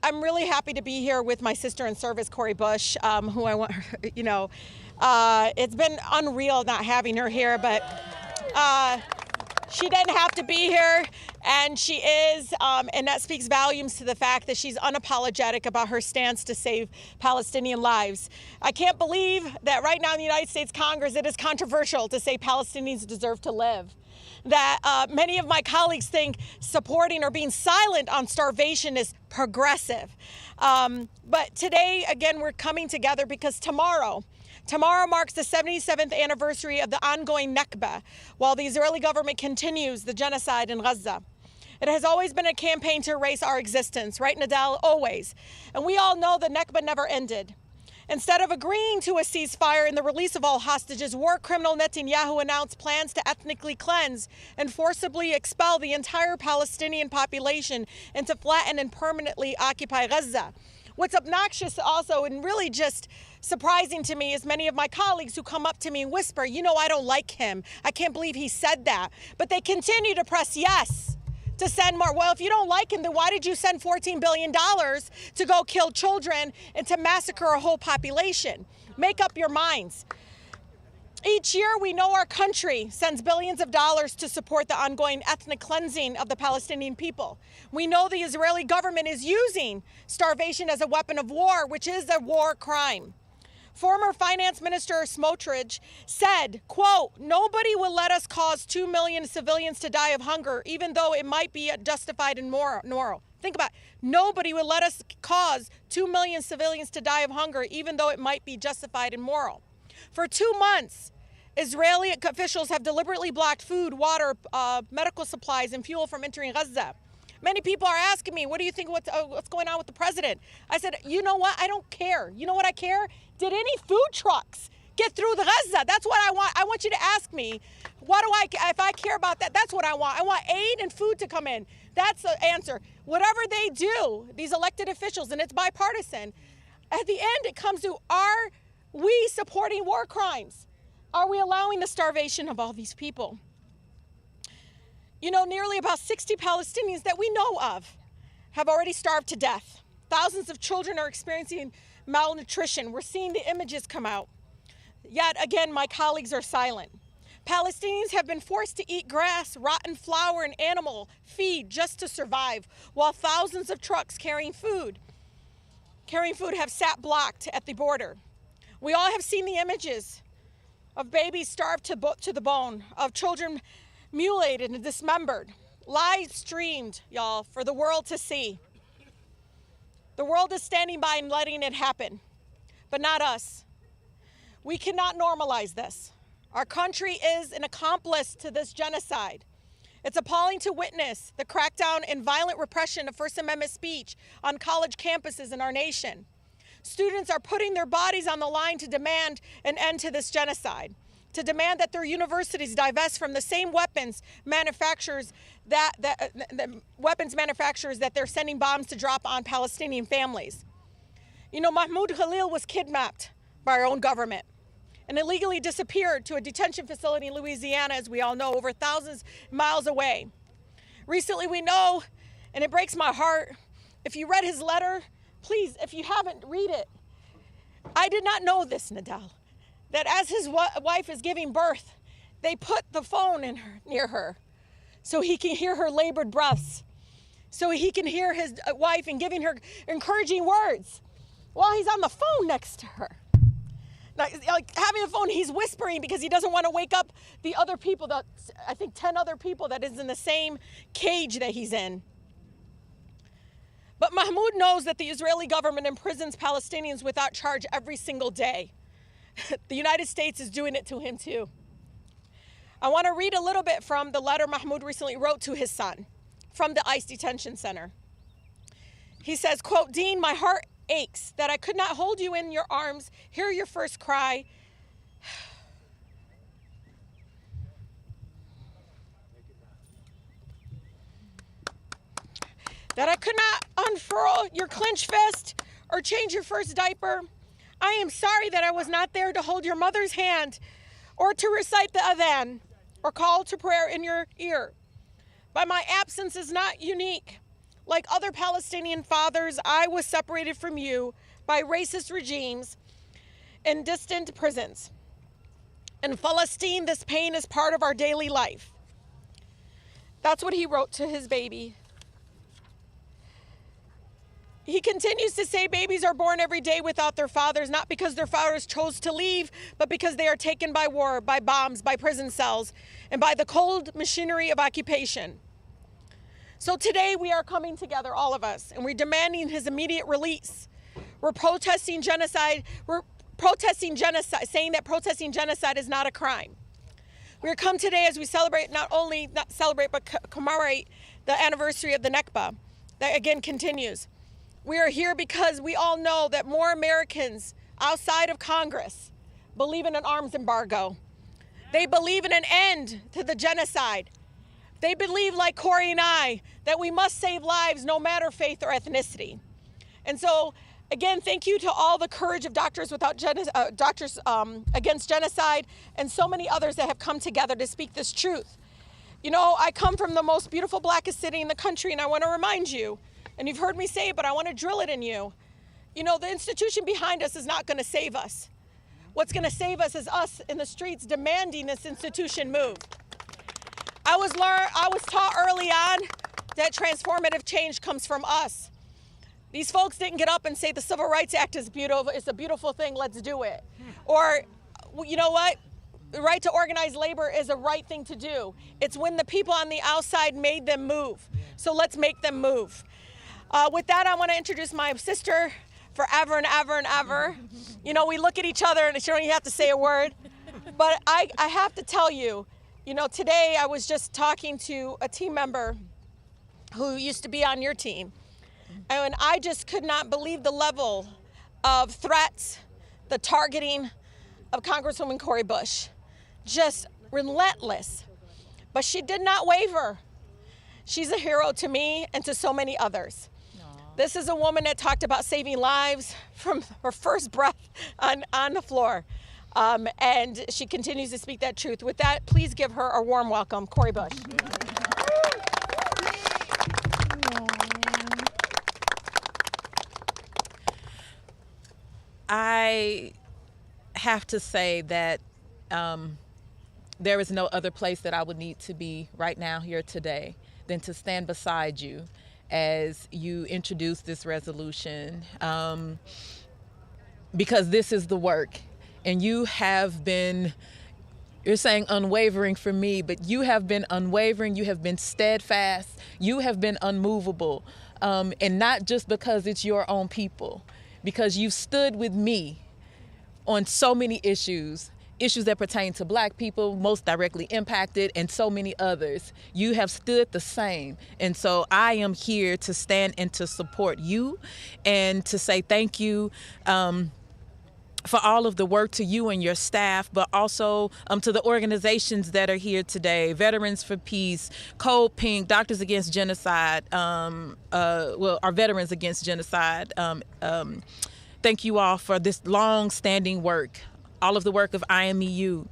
S13: I'm really happy to be here with my sister in service, Cori Bush, who I want, it's been unreal not having her here, but she didn't have to be here, and she is, and that speaks volumes to the fact that she's unapologetic about her stance to save Palestinian lives. I can't believe that right now in the United States Congress it is controversial to say Palestinians deserve to live. That many of my colleagues think supporting or being silent on starvation is progressive. But today, again, we're coming together because tomorrow marks the 77th anniversary of the ongoing Nakba, while the Israeli government continues the genocide in Gaza. It has always been a campaign to erase our existence, right, Nadal? Always. And we all know the Nakba never ended. Instead of agreeing to a ceasefire and the release of all hostages, war criminal Netanyahu announced plans to ethnically cleanse and forcibly expel the entire Palestinian population and to flatten and permanently occupy Gaza. What's obnoxious also and really just surprising to me is many of my colleagues who come up to me and whisper, I don't like him. I can't believe he said that. But they continue to press yes to send more. Well, if you don't like him, then why did you send $14 billion to go kill children and to massacre a whole population? Make up your minds. Each year, we know our country sends billions of dollars to support the ongoing ethnic cleansing of the Palestinian people. We know the Israeli government is using starvation as a weapon of war, which is a war crime. Former Finance Minister Smotrich said, quote, "Nobody will let us cause 2 million civilians to die of hunger, even though it might be justified and moral." Think about it. Nobody will let us cause 2 million civilians to die of hunger, even though it might be justified and moral. For 2 months, Israeli officials have deliberately blocked food, water, medical supplies, and fuel from entering Gaza. Many people are asking me, what do you think, what's going on with the president? I said, you know what? I don't care. You know what I care? Did any food trucks get through the Gaza? That's what I want. I want you to ask me, if I care about that, that's what I want. I want aid and food to come in. That's the answer. Whatever they do, these elected officials, and it's bipartisan, at the end it comes to, are we supporting war crimes? Are we allowing the starvation of all these people? Nearly about 60 Palestinians that we know of have already starved to death. Thousands of children are experiencing malnutrition. We're seeing the images come out. Yet again, my colleagues are silent. Palestinians have been forced to eat grass, rotten flour, and animal feed just to survive, while thousands of trucks carrying food have sat blocked at the border. We all have seen the images of babies starved to the bone, of children mutilated and dismembered, live streamed, y'all, for the world to see. The world is standing by and letting it happen, but not us. We cannot normalize this. Our country is an accomplice to this genocide. It's appalling to witness the crackdown and violent repression of First Amendment speech on college campuses in our nation. Students are putting their bodies on the line to demand an end to this genocide, to demand that their universities divest from the same weapons manufacturers that they're sending bombs to drop on Palestinian families. Mahmoud Khalil was kidnapped by our own government and illegally disappeared to a detention facility in Louisiana, as we all know, over thousands of miles away. Recently, we know, and it breaks my heart, if you read his letter, please, if you haven't, read it. I did not know this, Nadal, that as his wife is giving birth, they put the phone near her so he can hear her labored breaths, so he can hear his wife and giving her encouraging words while he's on the phone next to her. Like having the phone, he's whispering because he doesn't want to wake up the other people, I think 10 other people that is in the same cage that he's in. But Mahmoud knows that the Israeli government imprisons Palestinians without charge every single day. The United States is doing it to him too. I want to read a little bit from the letter Mahmoud recently wrote to his son from the ICE detention center. He says, quote, "Dean, my heart aches, that I could not hold you in your arms, hear your first cry. That I could not unfurl your clenched fist or change your first diaper. I am sorry that I was not there to hold your mother's hand or to recite the adhan or call to prayer in your ear. But my absence is not unique. Like other Palestinian fathers, I was separated from you by racist regimes in distant prisons. In Palestine, this pain is part of our daily life. That's what he wrote to his baby. He continues to say babies are born every day without their fathers, not because their fathers chose to leave, but because they are taken by war, by bombs, by prison cells, and by the cold machinery of occupation. So today we are coming together, all of us, and we're demanding his immediate release. We're protesting genocide. We're protesting genocide, saying that protesting genocide is not a crime. We come today as we celebrate, not celebrate, but commemorate the anniversary of the Nakba. That again continues. We are here because we all know that more Americans outside of Congress believe in an arms embargo. They believe in an end to the genocide. They believe, like Corey and I, that we must save lives no matter faith or ethnicity. And so, again, thank you to all the courage of Doctors Against Genocide and so many others that have come together to speak this truth. You know, I come from the most beautiful, blackest city in the country, and I want to remind you, and you've heard me say it, but I want to drill it in you. You know, the institution behind us is not going to save us. What's going to save us is us in the streets demanding this institution move. I was taught early on that transformative change comes from us. These folks didn't get up and say the Civil Rights Act is beautiful, it's a beautiful thing, let's do it. Or, you know what? The right to organize labor is a right thing to do. It's when the people on the outside made them move. So let's make them move. With that, I want to introduce my sister forever and ever and ever. You know, we look at each other and you don't even have to say a word. But I have to tell you, you know, today I was just talking to a team member who used to be on your team. And I just could not believe the level of threats, the targeting of Congresswoman Cori Bush. Just relentless. But she did not waver. She's a hero to me and to so many others. This is a woman that talked about saving lives from her first breath on the floor. And she continues to speak that truth. With that, please give her a warm welcome, Cori Bush.
S14: I have to say that there is no other place that I would need to be right now here today than to stand beside you as you introduce this resolution, because this is the work. And you have been, you're saying unwavering for me, but you have been unwavering, you have been steadfast, you have been unmovable. And not just because it's your own people, because you've stood with me on so many issues that pertain to Black people, most directly impacted, and so many others. You have stood the same. And so I am here to stand and to support you and to say thank you for all of the work to you and your staff, but also to the organizations that are here today, Veterans for Peace, Code Pink, Doctors Against Genocide, our Veterans Against Genocide. Thank you all for this long-standing work, all of the work of IMEU.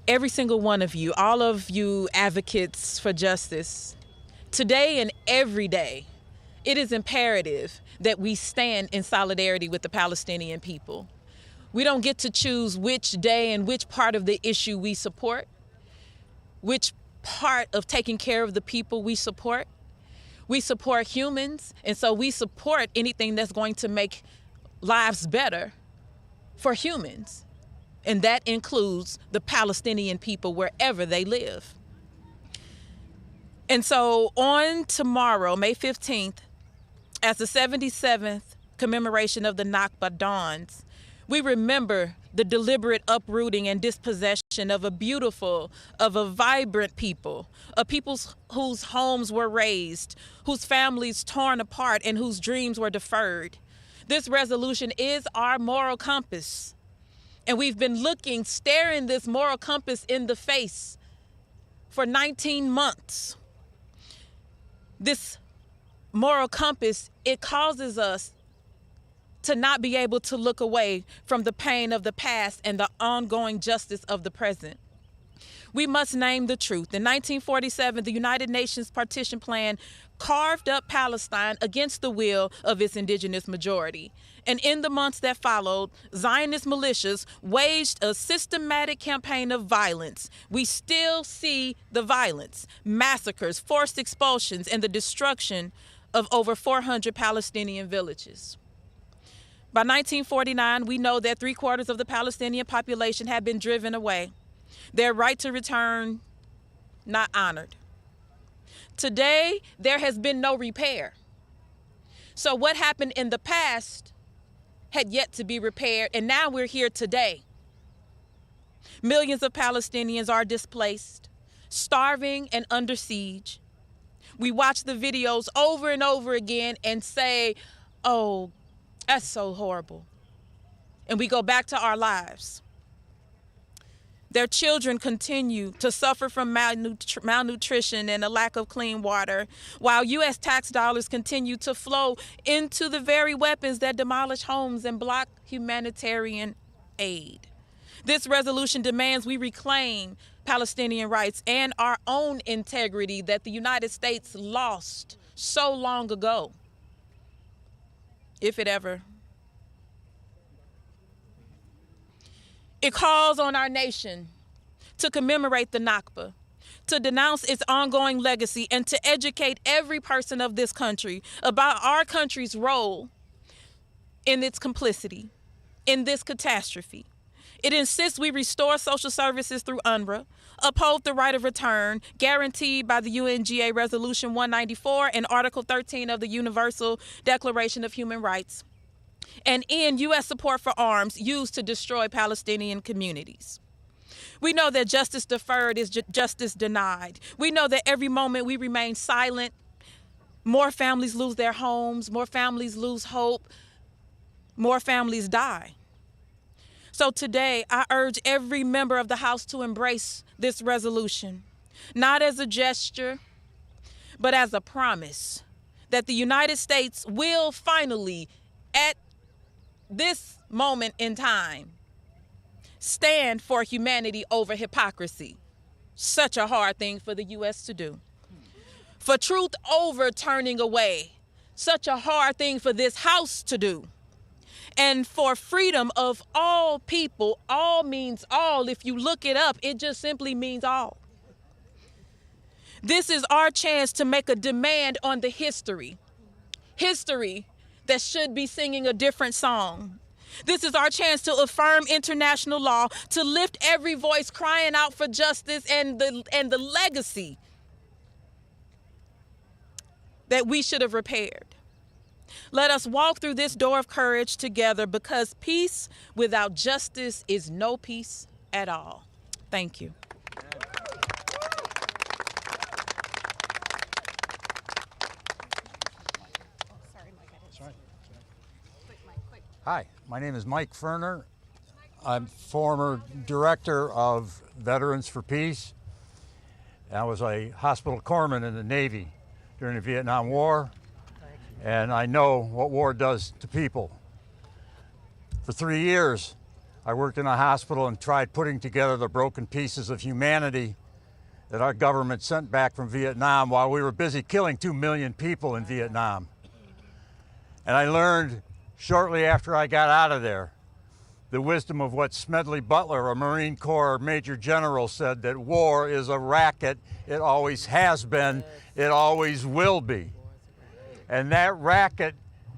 S14: Every single one of you, all of you advocates for justice, today and every day, it is imperative that we stand in solidarity with the Palestinian people. We don't get to choose which day and which part of the issue we support, which part of taking care of the people we support. We support humans, and so we support anything that's going to make lives better for humans. And that includes the Palestinian people wherever they live. And so on tomorrow, May 15th, as the 77th commemoration of the Nakba dawns, we remember the deliberate uprooting and dispossession of a beautiful, of a vibrant people, a people whose homes were razed, whose families torn apart, and whose dreams were deferred. This resolution is our moral compass. And we've been staring this moral compass in the face for 19 months. This moral compass, it causes us to not be able to look away from the pain of the past and the ongoing justice of the present. We must name the truth. In 1947, the United Nations Partition Plan carved up Palestine against the will of its indigenous majority. And in the months that followed, Zionist militias waged a systematic campaign of violence. We still see the violence, massacres, forced expulsions, and the destruction of over 400 Palestinian villages. By 1949, we know that 3/4 of the Palestinian population had been driven away, their right to return not honored. Today, there has been no repair. So what happened in the past had yet to be repaired, and now we're here today. Millions of Palestinians are displaced, starving and under siege. We watch the videos over and over again and say, oh, that's so horrible. And we go back to our lives. Their children continue to suffer from malnutrition and a lack of clean water, while U.S. tax dollars continue to flow into the very weapons that demolish homes and block humanitarian aid. This resolution demands we reclaim Palestinian rights and our own integrity that the United States lost so long ago, if it ever. It calls on our nation to commemorate the Nakba, to denounce its ongoing legacy, and to educate every person of this country about our country's role in its complicity, in this catastrophe. It insists we restore social services through UNRWA, uphold the right of return guaranteed by the UNGA Resolution 194 and Article 13 of the Universal Declaration of Human Rights, and end U.S. support for arms used to destroy Palestinian communities. We know that justice deferred is justice denied. We know that every moment we remain silent, more families lose their homes, more families lose hope, more families die. So today, I urge every member of the House to embrace this resolution, not as a gesture, but as a promise that the United States will finally, at this moment in time, stand for humanity over hypocrisy. Such a hard thing for the U.S. to do. For truth over turning away. Such a hard thing for this House to do. And for freedom of all people. All means all. If you look it up, it just simply means all. This is our chance to make a demand on the history. History that should be singing a different song. This is our chance to affirm international law, to lift every voice crying out for justice and the legacy that we should have repaired. Let us walk through this door of courage together, because peace without justice is no peace at all. Thank you.
S15: Hi, my name is Mike Ferner. I'm former director of Veterans for Peace. I was a hospital corpsman in the Navy during the Vietnam War, and I know what war does to people. For 3 years, I worked in a hospital and tried putting together the broken pieces of humanity that our government sent back from Vietnam while we were busy killing 2 million people in Vietnam. And I learned shortly after I got out of there the wisdom of what Smedley Butler, a Marine Corps Major General, said, that war is a racket. It always has been. It always will be. And that racket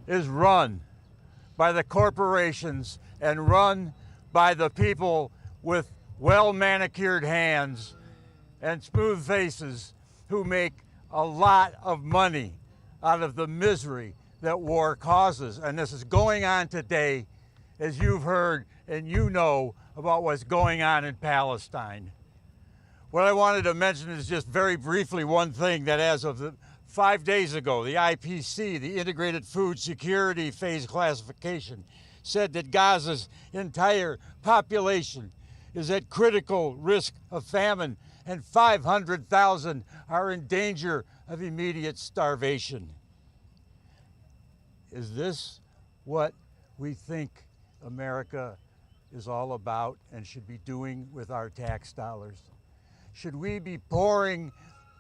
S15: is run by the corporations and run by the people with well-manicured hands and smooth faces who make a lot of money out of the misery that war causes. And this is going on today, as you've heard and you know, about what's going on in Palestine. What I wanted to mention is just very briefly one thing that as of 5 days ago, the IPC, the Integrated Food Security Phase Classification, said that Gaza's entire population is at critical risk of famine and 500,000 are in danger of immediate starvation. Is this what we think America is all about and should be doing with our tax dollars? Should we be pouring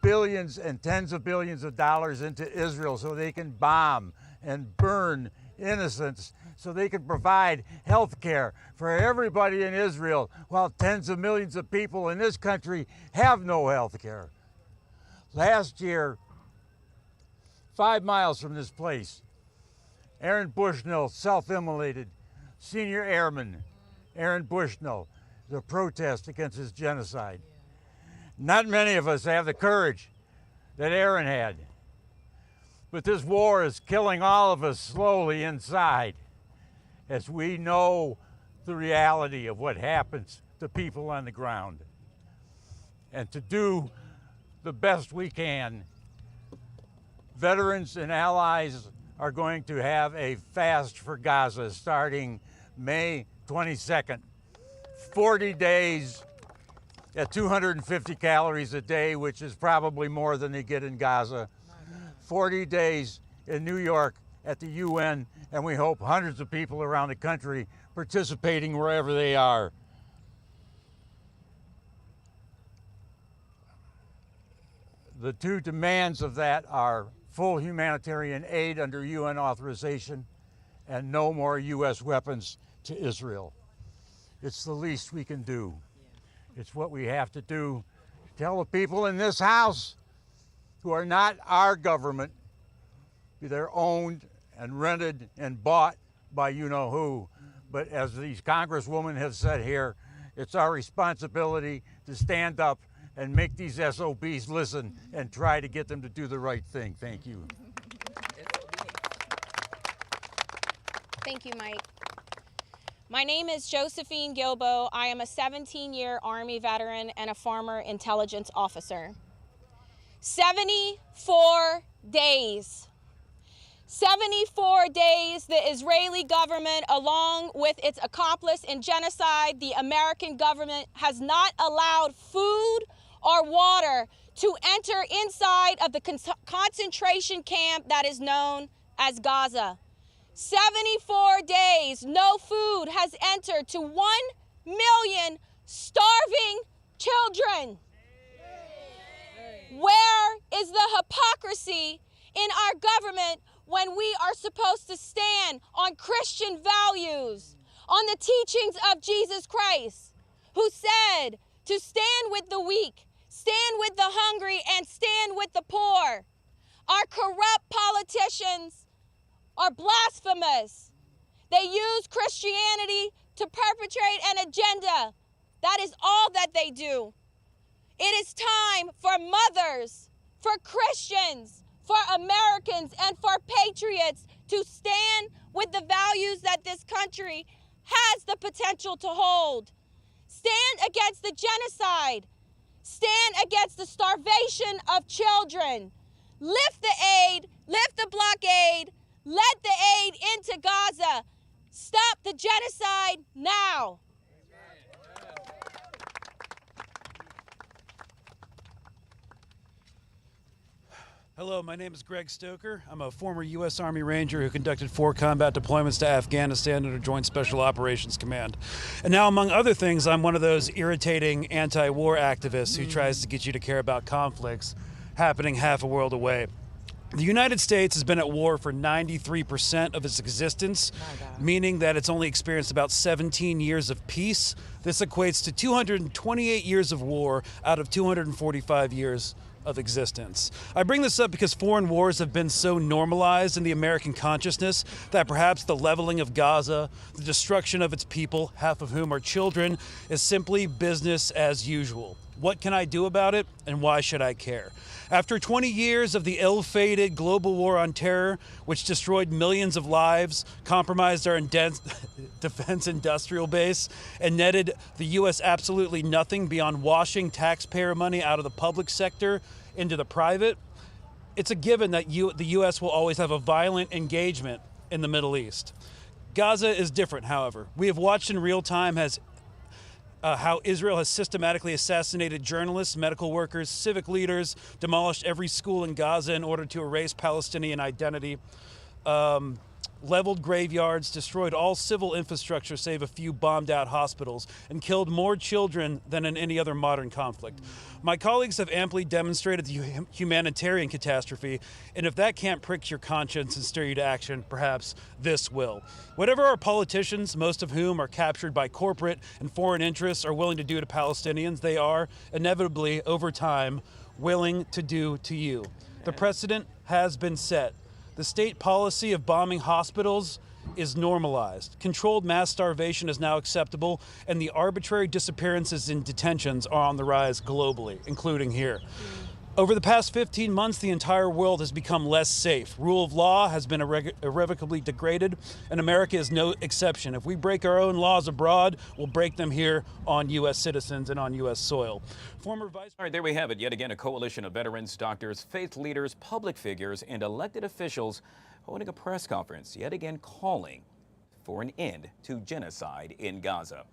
S15: billions and tens of billions of dollars into Israel so they can bomb and burn innocents, so they can provide health care for everybody in Israel while tens of millions of people in this country have no health care? Last year, 5 miles from this place, Aaron Bushnell self-immolated, senior airman Aaron Bushnell, the protest against his genocide. Not many of us have the courage that Aaron had. But this war is killing all of us slowly inside as we know the reality of what happens to people on the ground. And to do the best we can, veterans and allies are going to have a fast for Gaza starting May 22nd. 40 days at 250 calories a day, which is probably more than they get in Gaza. 40 days in New York at the UN, and we hope hundreds of people around the country participating wherever they are. The two demands of that are full humanitarian aid under UN authorization and no more U.S. weapons to Israel. It's the least we can do. It's what we have to do to tell the people in this house who are not our government, they're owned and rented and bought by you-know-who. But as these congresswomen have said here, it's our responsibility to stand up and make these SOBs listen and try to get them to do the right thing. Thank you.
S16: Thank you, Mike. My name is Josephine Gilbo. I am a 17-year Army veteran and a former intelligence officer. 74 days. 74 days the Israeli government, along with its accomplice in genocide, the American government, has not allowed food or water to enter inside of the concentration camp that is known as Gaza. 74 days, no food has entered to 1 million starving children. Where is the hypocrisy in our government when we are supposed to stand on Christian values, on the teachings of Jesus Christ, who said to stand with the weak, stand with the hungry, and stand with the poor? Our corrupt politicians are blasphemous. They use Christianity to perpetrate an agenda. That is all that they do. It is time for mothers, for Christians, for Americans, and for patriots to stand with the values that this country has the potential to hold. Stand against the genocide. Stand against the starvation of children. Lift the aid, lift the blockade, let the aid into Gaza. Stop the genocide now.
S17: Hello, my name is Greg Stoker. I'm a former U.S. Army Ranger who conducted 4 combat deployments to Afghanistan under Joint Special Operations Command. And now, among other things, I'm one of those irritating anti-war activists who tries to get you to care about conflicts happening half a world away. The United States has been at war for 93% of its existence, meaning that it's only experienced about 17 years of peace. This equates to 228 years of war out of 245 years of existence. I bring this up because foreign wars have been so normalized in the American consciousness that perhaps the leveling of Gaza, the destruction of its people, half of whom are children, is simply business as usual. What can I do about it, and why should I care? After 20 years of the ill-fated global war on terror, which destroyed millions of lives, compromised our defense industrial base, and netted the U.S. absolutely nothing beyond washing taxpayer money out of the public sector into the private, it's a given that the U.S. will always have a violent engagement in the Middle East. Gaza is different, however. We have watched in real time how Israel has systematically assassinated journalists, medical workers, civic leaders, demolished every school in Gaza in order to erase Palestinian identity, leveled graveyards, destroyed all civil infrastructure save a few bombed-out hospitals, and killed more children than in any other modern conflict. My colleagues have amply demonstrated the humanitarian catastrophe, and if that can't prick your conscience and stir you to action, perhaps this will. Whatever our politicians, most of whom are captured by corporate and foreign interests, are willing to do to Palestinians, they are, inevitably, over time, willing to do to you. The precedent has been set. The state policy of bombing hospitals is normalized. Controlled mass starvation is now acceptable, and the arbitrary disappearances in detentions are on the rise globally, including here. Over the past 15 months, the entire world has become less safe. Rule of law has been irrevocably degraded, and America is no exception. If we break our own laws abroad, we'll break them here on U.S. citizens and on U.S. soil. All
S1: right, there we have it. Yet again, a coalition of veterans, doctors, faith leaders, public figures, and elected officials holding a press conference, yet again calling for an end to genocide in Gaza.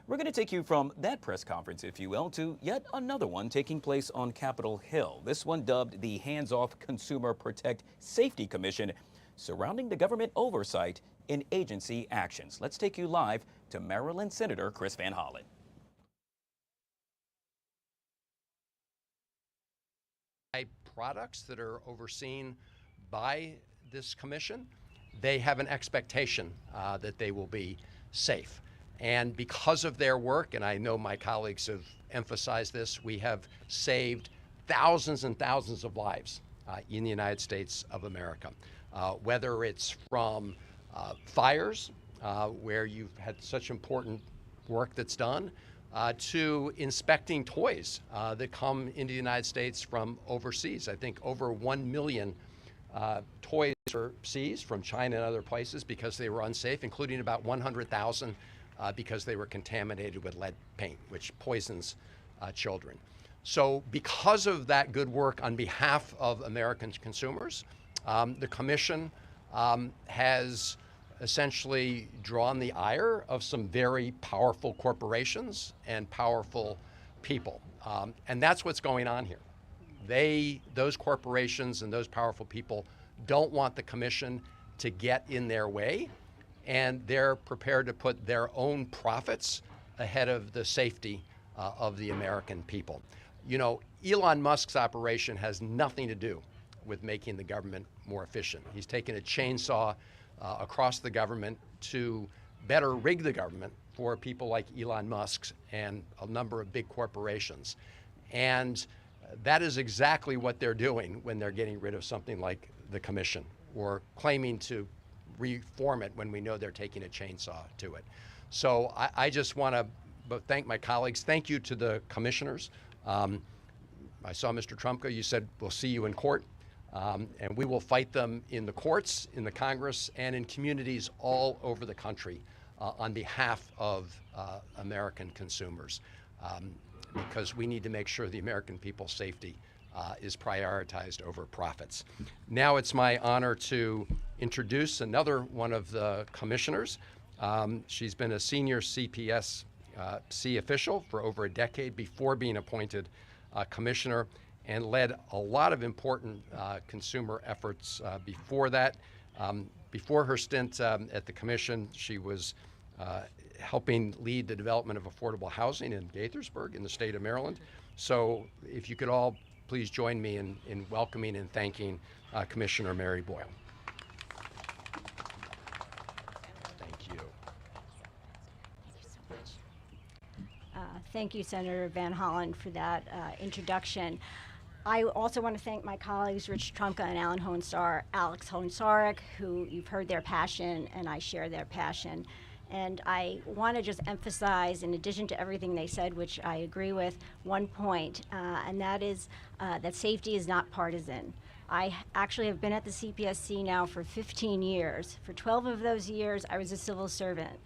S1: We're going to take you from that press conference, if you will, to yet another one taking place on Capitol Hill. This one dubbed the Hands-Off Consumer Protect Safety Commission, surrounding the government oversight in agency actions. Let's take you live to Maryland Senator Chris Van Hollen.
S18: Products that are overseen by this commission, they have an expectation that they will be safe. And because of their work, and I know my colleagues have emphasized this, we have saved thousands and thousands of lives in the United States of America. Whether it's from fires, where you've had such important work that's done, to inspecting toys that come into the United States from overseas. I think over 1 million toys were seized from China and other places because they were unsafe, including about 100,000 because they were contaminated with lead paint, which poisons children. So because of that good work on behalf of American consumers, the Commission has essentially drawn the ire of some very powerful corporations and powerful people. And that's what's going on here. Those corporations and those powerful people don't want the Commission to get in their way, and they're prepared to put their own profits ahead of the safety of the American people. You know, Elon Musk's operation has nothing to do with making the government more efficient. He's taken a chainsaw across the government to better rig the government for people like Elon Musk and a number of big corporations. And that is exactly what they're doing when they're getting rid of something like the Commission, or claiming to reform it when we know they're taking a chainsaw to it. So I just want to thank my colleagues. Thank you to the commissioners. I saw Mr. Trumka, you said we'll see you in court. And we will fight them in the courts, in the Congress, and in communities all over the country on behalf of American consumers, because we need to make sure the American people's safety is prioritized over profits. Now it's my honor to introduce another one of the commissioners. She's been a senior CPSC official for over a decade before being appointed commissioner, and led a lot of important consumer efforts before that. Before her stint at the Commission, she was helping lead the development of affordable housing in Gaithersburg in the state of Maryland. So if you could all please join me in welcoming and thanking Commissioner Mary Boyle. Thank you.
S19: Thank you, Senator Van Hollen, for that introduction. I also want to thank my colleagues, Rich Trumka and Alex Hohensarek, who you've heard their passion, and I share their passion. And I want to just emphasize, in addition to everything they said, which I agree with, one point, and that is that safety is not partisan. I actually have been at the CPSC now for 15 years. For 12 of those years, I was a civil servant.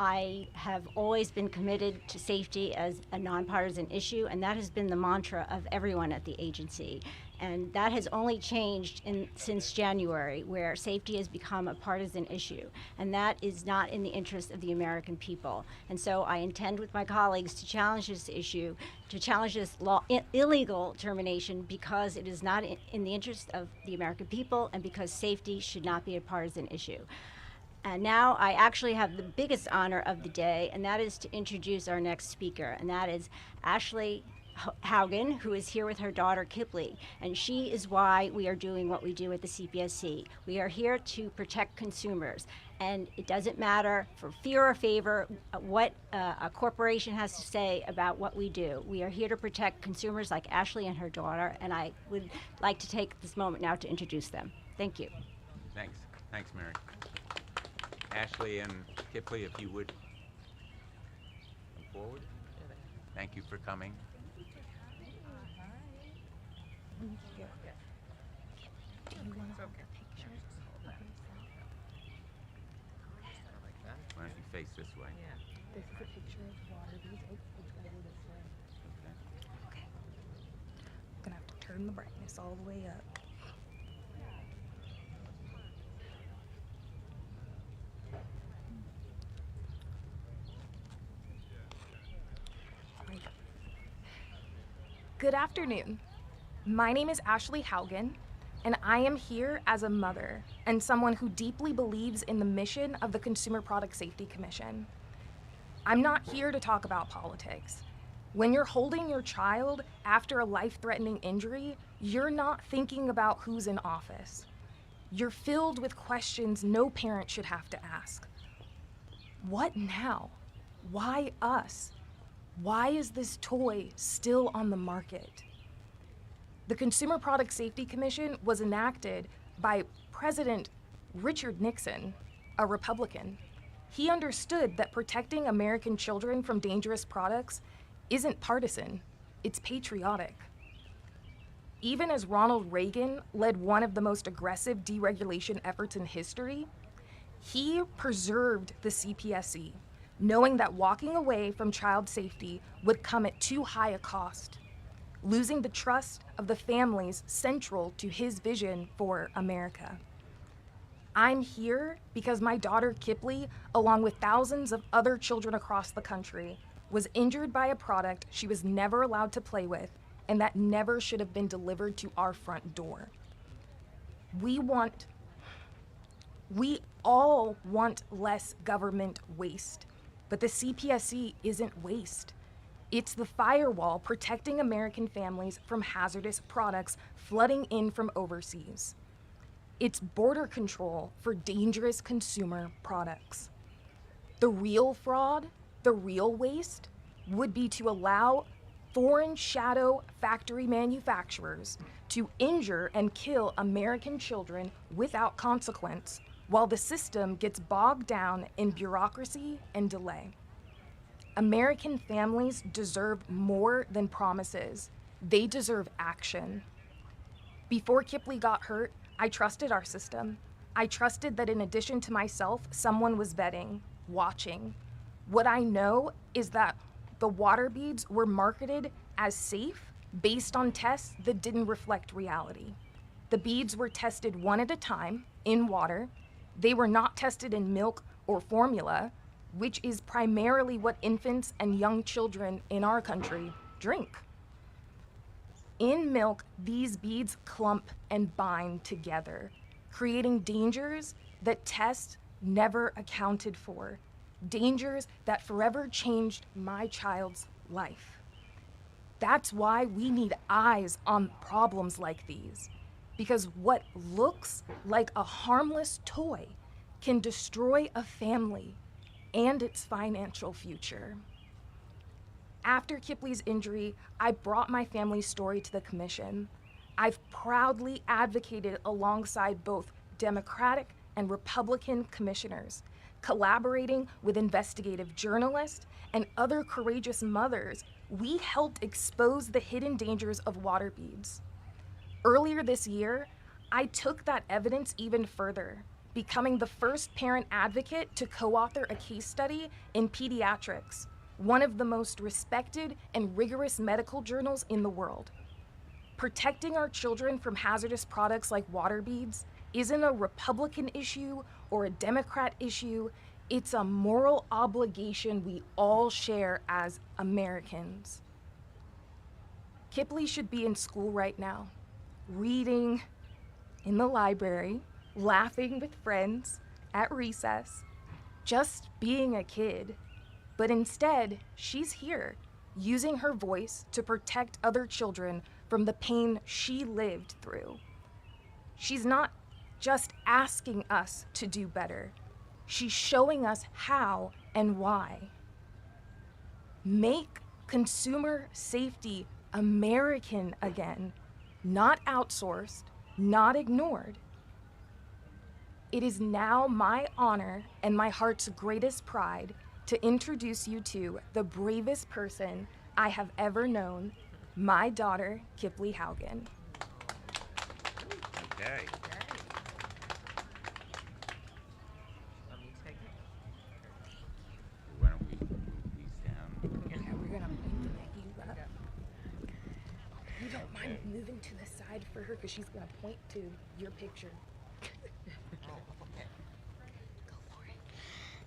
S19: I have always been committed to safety as a nonpartisan issue, and that has been the mantra of everyone at the agency. And that has only changed since January, where safety has become a partisan issue. And that is not in the interest of the American people. And so I intend with my colleagues to challenge this issue, to challenge this illegal termination, because it is not in the interest of the American people, and because safety should not be a partisan issue. And now I actually have the biggest honor of the day, and that is to introduce our next speaker, and that is Ashley Haugen, who is here with her daughter Kipley, and she is why we are doing what we do at the CPSC. We are here to protect consumers, and it doesn't matter for fear or favor what a corporation has to say about what we do. We are here to protect consumers like Ashley and her daughter, and I would like to take this moment now to introduce them. Thank you.
S20: Thanks. Thanks, Mary. Ashley and Kipley, if you would come forward. Thank you for coming. Why don't you face this way?
S21: Yeah. This is a picture of water. It's gonna go this way. Okay. I'm gonna have to turn the brightness all the way up. Good afternoon. My name is Ashley Haugen, and I am here as a mother and someone who deeply believes in the mission of the Consumer Product Safety Commission. I'm not here to talk about politics. When you're holding your child after a life-threatening injury, you're not thinking about who's in office. You're filled with questions no parent should have to ask. What now? Why us? Why is this toy still on the market? The Consumer Product Safety Commission was enacted by President Richard Nixon, a Republican. He understood that protecting American children from dangerous products isn't partisan, it's patriotic. Even as Ronald Reagan led one of the most aggressive deregulation efforts in history, he preserved the CPSC, knowing that walking away from child safety would come at too high a cost, losing the trust of the families central to his vision for America. I'm here because my daughter Kipley, along with thousands of other children across the country, was injured by a product she was never allowed to play with and that never should have been delivered to our front door. We all want less government waste. But the CPSC isn't waste. It's the firewall protecting American families from hazardous products flooding in from overseas. It's border control for dangerous consumer products. The real fraud, the real waste, would be to allow foreign shadow factory manufacturers to injure and kill American children without consequence, while the system gets bogged down in bureaucracy and delay. American families deserve more than promises. They deserve action. Before Kipley got hurt, I trusted our system. I trusted that in addition to myself, someone was vetting, watching. What I know is that the water beads were marketed as safe based on tests that didn't reflect reality. The beads were tested one at a time in water. They were not tested in milk or formula, which is primarily what infants and young children in our country drink. In milk, these beads clump and bind together, creating dangers that tests never accounted for, dangers that forever changed my child's life. That's why we need eyes on problems like these. Because what looks like a harmless toy can destroy a family and its financial future. After Kipley's injury, I brought my family's story to the commission. I've proudly advocated alongside both Democratic and Republican commissioners Collaborating with investigative journalists and other courageous mothers, we helped expose the hidden dangers of water beads. Earlier this year, I took that evidence even further, becoming the first parent advocate to co-author a case study in Pediatrics, one of the most respected and rigorous medical journals in the world. Protecting our children from hazardous products like water beads isn't a Republican issue or a Democrat issue. It's a moral obligation we all share as Americans. Kipley should be in school right now, reading in the library, laughing with friends at recess, just being a kid. But instead, she's here, using her voice to protect other children from the pain she lived through. She's not just asking us to do better. She's showing us how and why. Make consumer safety American again, not outsourced, not ignored. It is now my honor and my heart's greatest pride to introduce you to the bravest person I have ever known, my daughter, Kipley Haugen.
S20: Okay. Why don't we move these down?
S21: Okay, we're gonna move you up. You don't mind moving to the side for her because she's gonna point to your picture.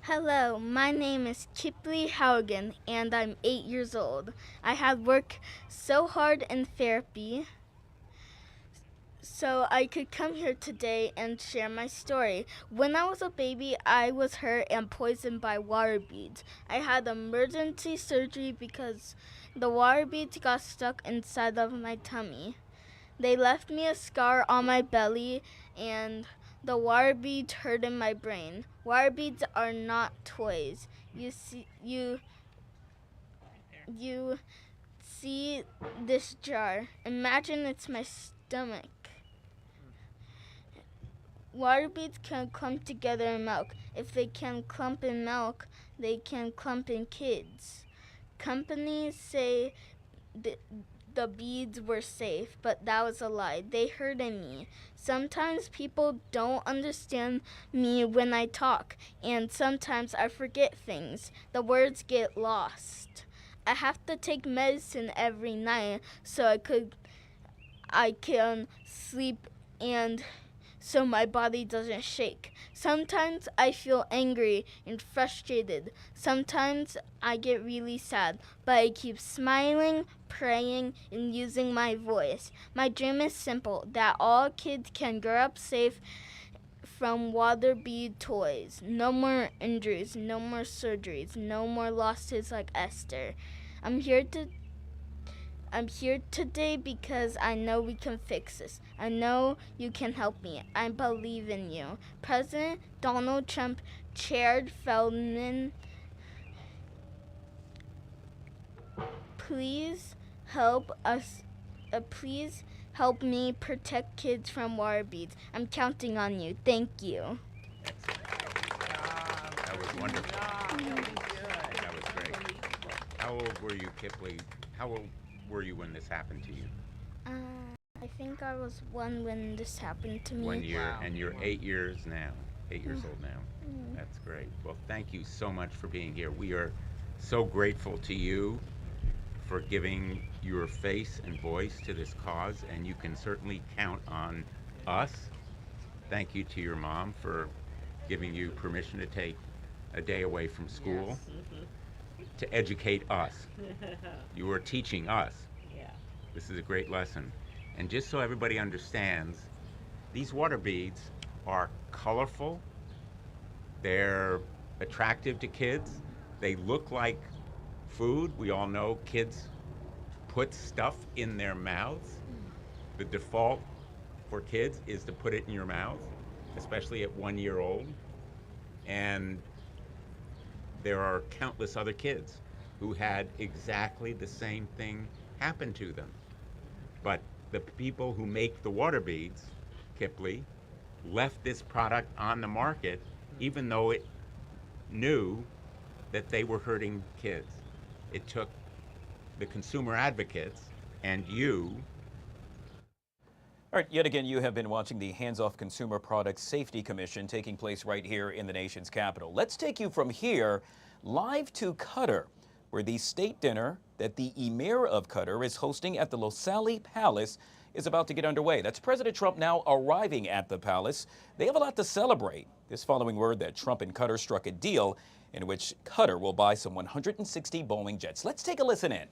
S2: Hello, my name is Kipley Haugen, and I'm 8 years old. I had worked so hard in therapy so I could come here today and share my story. When I was a baby, I was hurt and poisoned by water beads. I had emergency surgery because the water beads got stuck inside of my tummy. They left me a scar on my belly, and the water beads hurt in my brain. Water beads are not toys. You see this jar. Imagine it's my stomach. Water beads can clump together in milk. If they can clump in milk, they can clump in kids. Companies say the beads were safe, but that was a lie. They hurted me. Sometimes people don't understand me when I talk, and sometimes I forget things. The words get lost. I have to take medicine every night so I can sleep and so my body doesn't shake. Sometimes I feel angry and frustrated. Sometimes I get really sad, but I keep smiling, praying, and using my voice. My dream is simple, that all kids can grow up safe from water bead toys. No more injuries, no more surgeries, no more losses like Esther. I'm here today because I know we can fix this. I know you can help me. I believe in you. President Donald Trump, Chair Feldman, please help us. Please help me protect kids from water beads. I'm counting on you. Thank you.
S20: That was wonderful. That was great. How old were you, Kipley? How old were you when this happened to you?
S2: I think I was 1 when this happened to me.
S20: 1 year, and you're 8 years now. 8 years old now. That's great. Well, thank you so much for being here. We are so grateful to you for giving your face and voice to this cause, and you can certainly count on us. Thank you to your mom for giving you permission to take a day away from school to educate us. You are teaching us. This is a great lesson. And just so everybody understands, these water beads are colorful, they're attractive to kids, they look like food. We all know kids put stuff in their mouths. The default for kids is to put it in your mouth, especially at 1 year old. And there are countless other kids who had exactly the same thing happen to them. But the people who make the water beads, Kipley, left this product on the market even though it knew that they were hurting kids. It took the consumer advocates and you.
S1: All right, yet again, you have been watching the Hands-Off Consumer Products Safety Commission taking place right here in the nation's capital. Let's take you from here live to Qatar, where the state dinner that the Emir of Qatar is hosting at the Lusail Palace is about to get underway. That's President Trump now arriving at the palace. They have a lot to celebrate. This following word that Trump and Qatar struck a deal in which Qatar will buy some 160 Boeing jets. Let's take a listen in.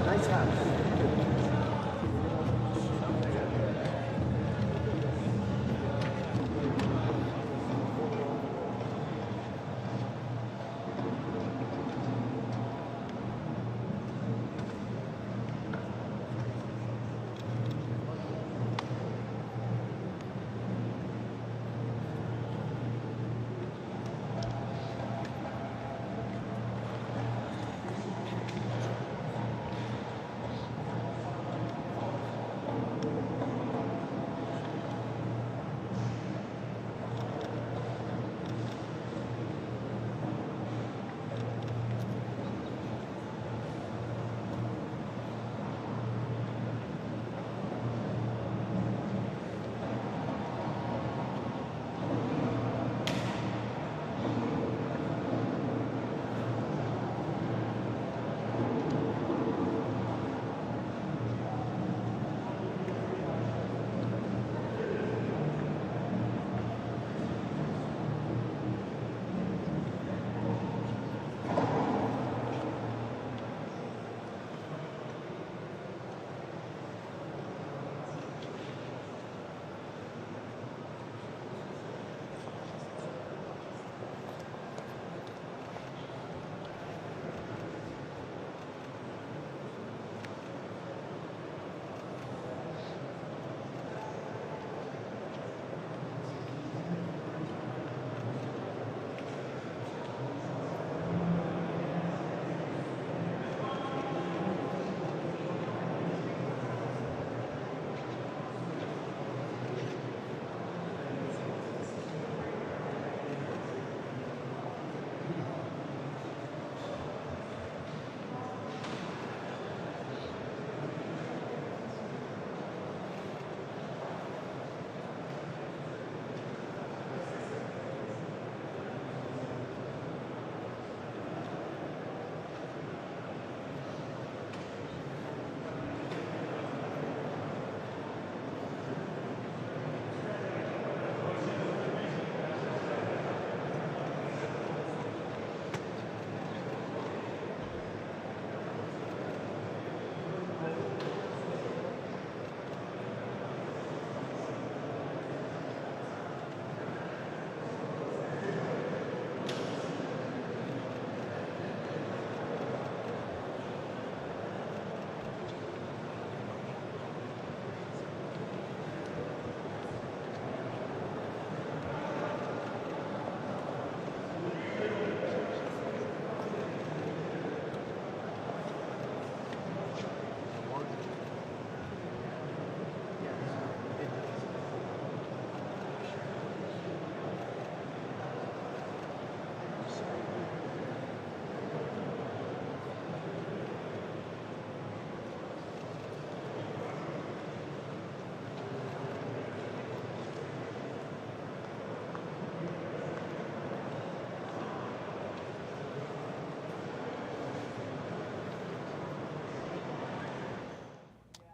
S5: Nice house.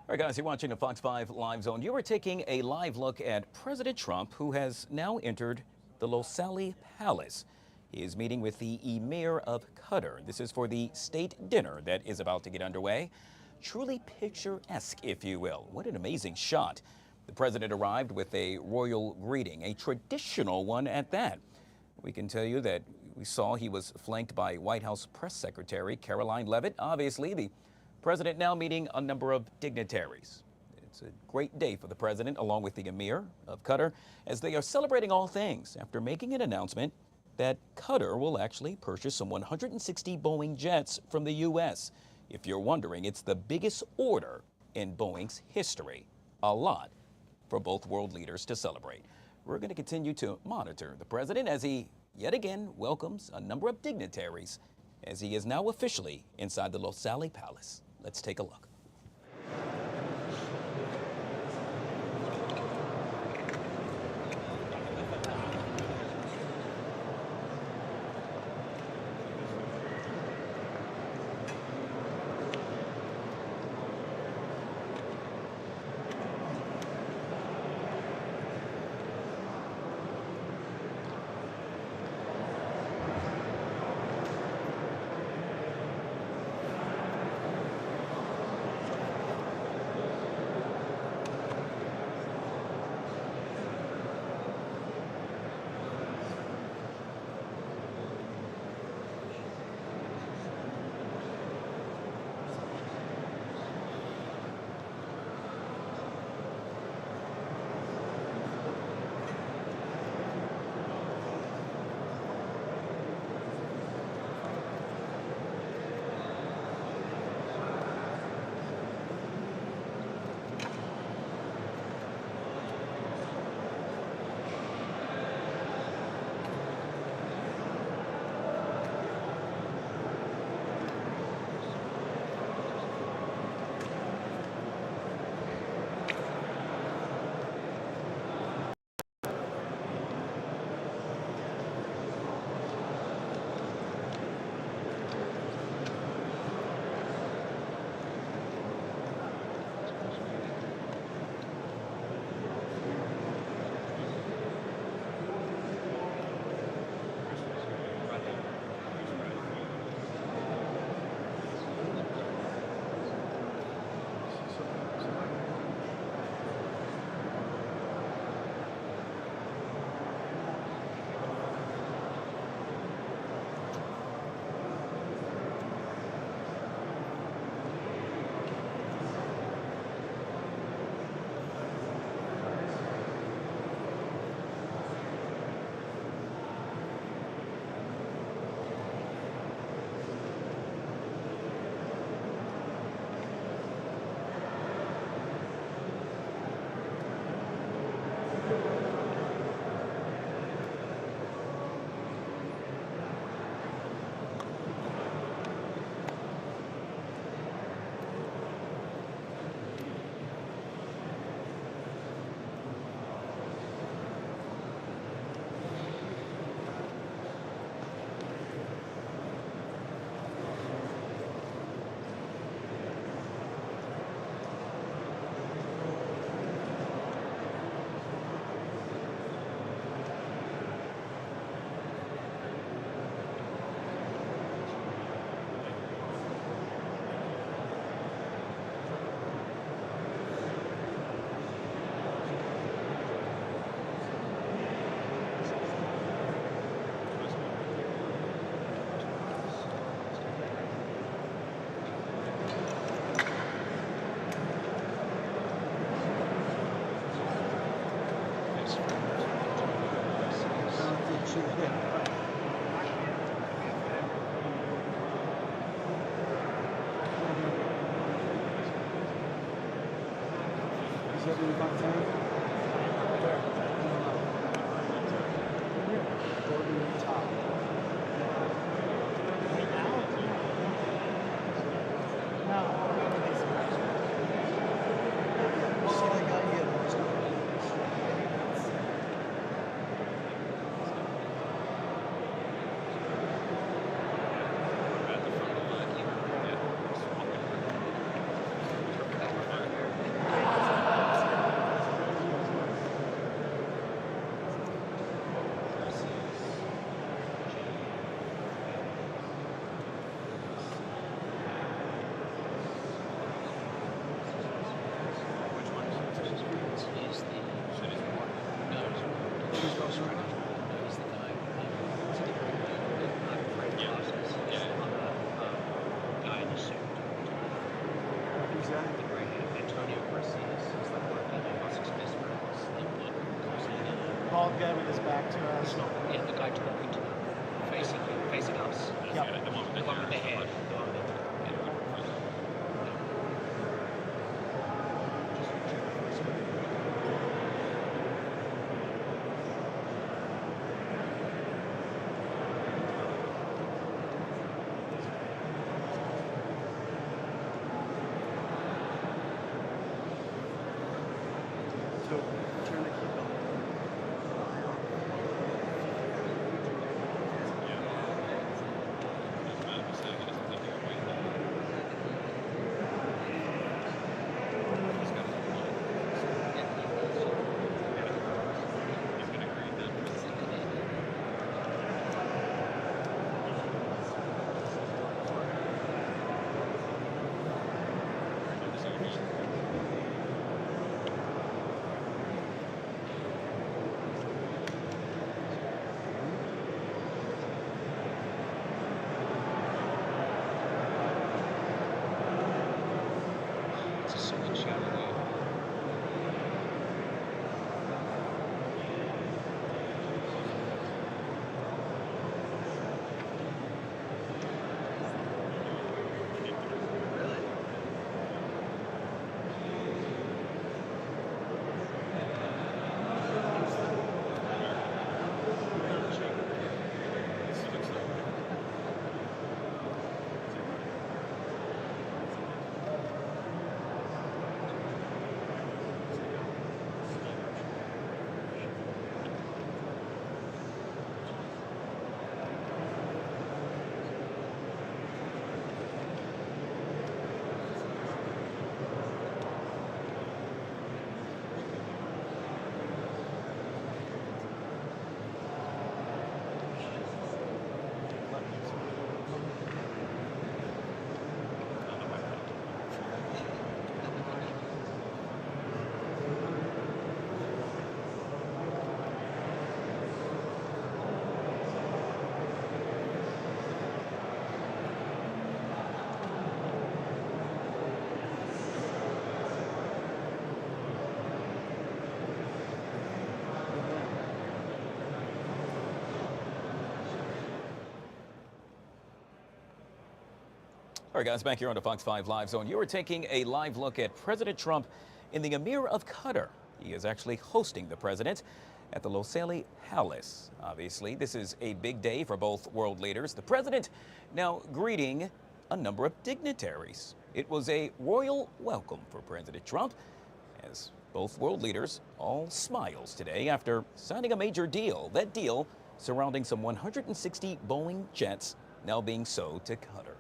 S1: All right, guys, you're watching the Fox 5 Live Zone. You are taking a live look at President Trump, who has now entered the Lusail Palace. He is meeting with the Emir of Qatar. This is for the state dinner that is about to get underway. Truly picturesque, if you will. What an amazing shot. The president arrived with a royal greeting, a traditional one at that. We can tell you that we saw he was flanked by White House Press Secretary Caroline Leavitt. Obviously, the president now meeting a number of dignitaries. It's a great day for the president, along with the Emir of Qatar, as they are celebrating all things after making an announcement that Qatar will actually purchase some 160 Boeing jets from the U.S. If you're wondering, it's the biggest order in Boeing's history. A lot for both world leaders to celebrate. We're going to continue to monitor the president as he yet again welcomes a number of dignitaries as he is now officially inside the Lusail Palace. Let's take a look.
S11: guy with his back to us.
S4: No, yeah, the guy talking to them, facing us.
S11: Yep.
S4: The one with the hair.
S1: All right, guys, back here on the Fox 5 Live Zone. You are taking a live look at President Trump in the Emir of Qatar. He is actually hosting the president at the Lusail Palace. Obviously, this is a big day for both world leaders. The president now greeting a number of dignitaries. It was a royal welcome for President Trump, as both world leaders all smiles today after signing a major deal. That deal surrounding some 160 Boeing jets now being sold to Qatar.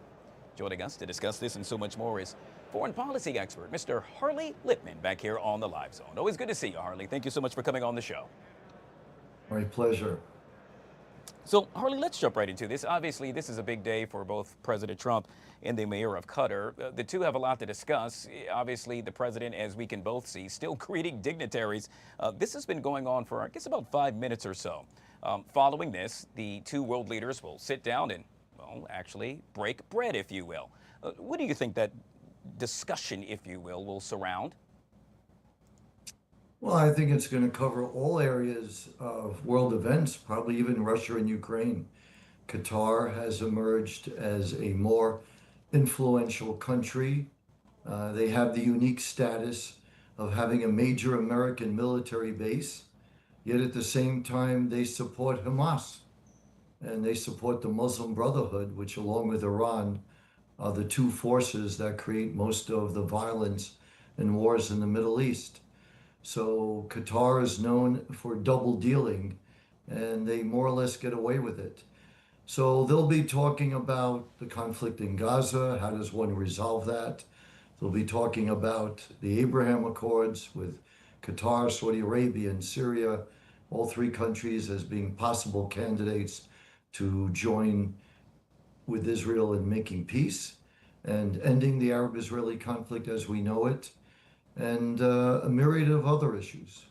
S1: Joining us to discuss this and so much more is foreign policy expert, Mr. Harley Lipman, back here on the Live Zone. Always good to see you, Harley. Thank you so much for coming on the show.
S22: My pleasure.
S1: So, Harley, let's jump right into this. Obviously, this is a big day for both President Trump and the Emir of Qatar. The two have a lot to discuss. Obviously, the president, as we can both see, still greeting dignitaries. This has been going on for, I guess, about 5 minutes or so. Following this, the two world leaders will sit down and, well, actually break bread, if you will. What do you think that discussion, if you will surround?
S22: Well, I think it's going to cover all areas of world events, probably even Russia and Ukraine. Qatar has emerged as a more influential country. They have the unique status of having a major American military base, yet at the same time they support Hamas and they support the Muslim Brotherhood, which along with Iran are the two forces that create most of the violence and wars in the Middle East. So Qatar is known for double dealing, and they more or less get away with it. So they'll be talking about the conflict in Gaza. How does one resolve that? They'll be talking about the Abraham Accords with Qatar, Saudi Arabia, and Syria, all three countries as being possible candidates to join with Israel in making peace and ending the Arab-Israeli conflict as we know it, and a myriad of other issues.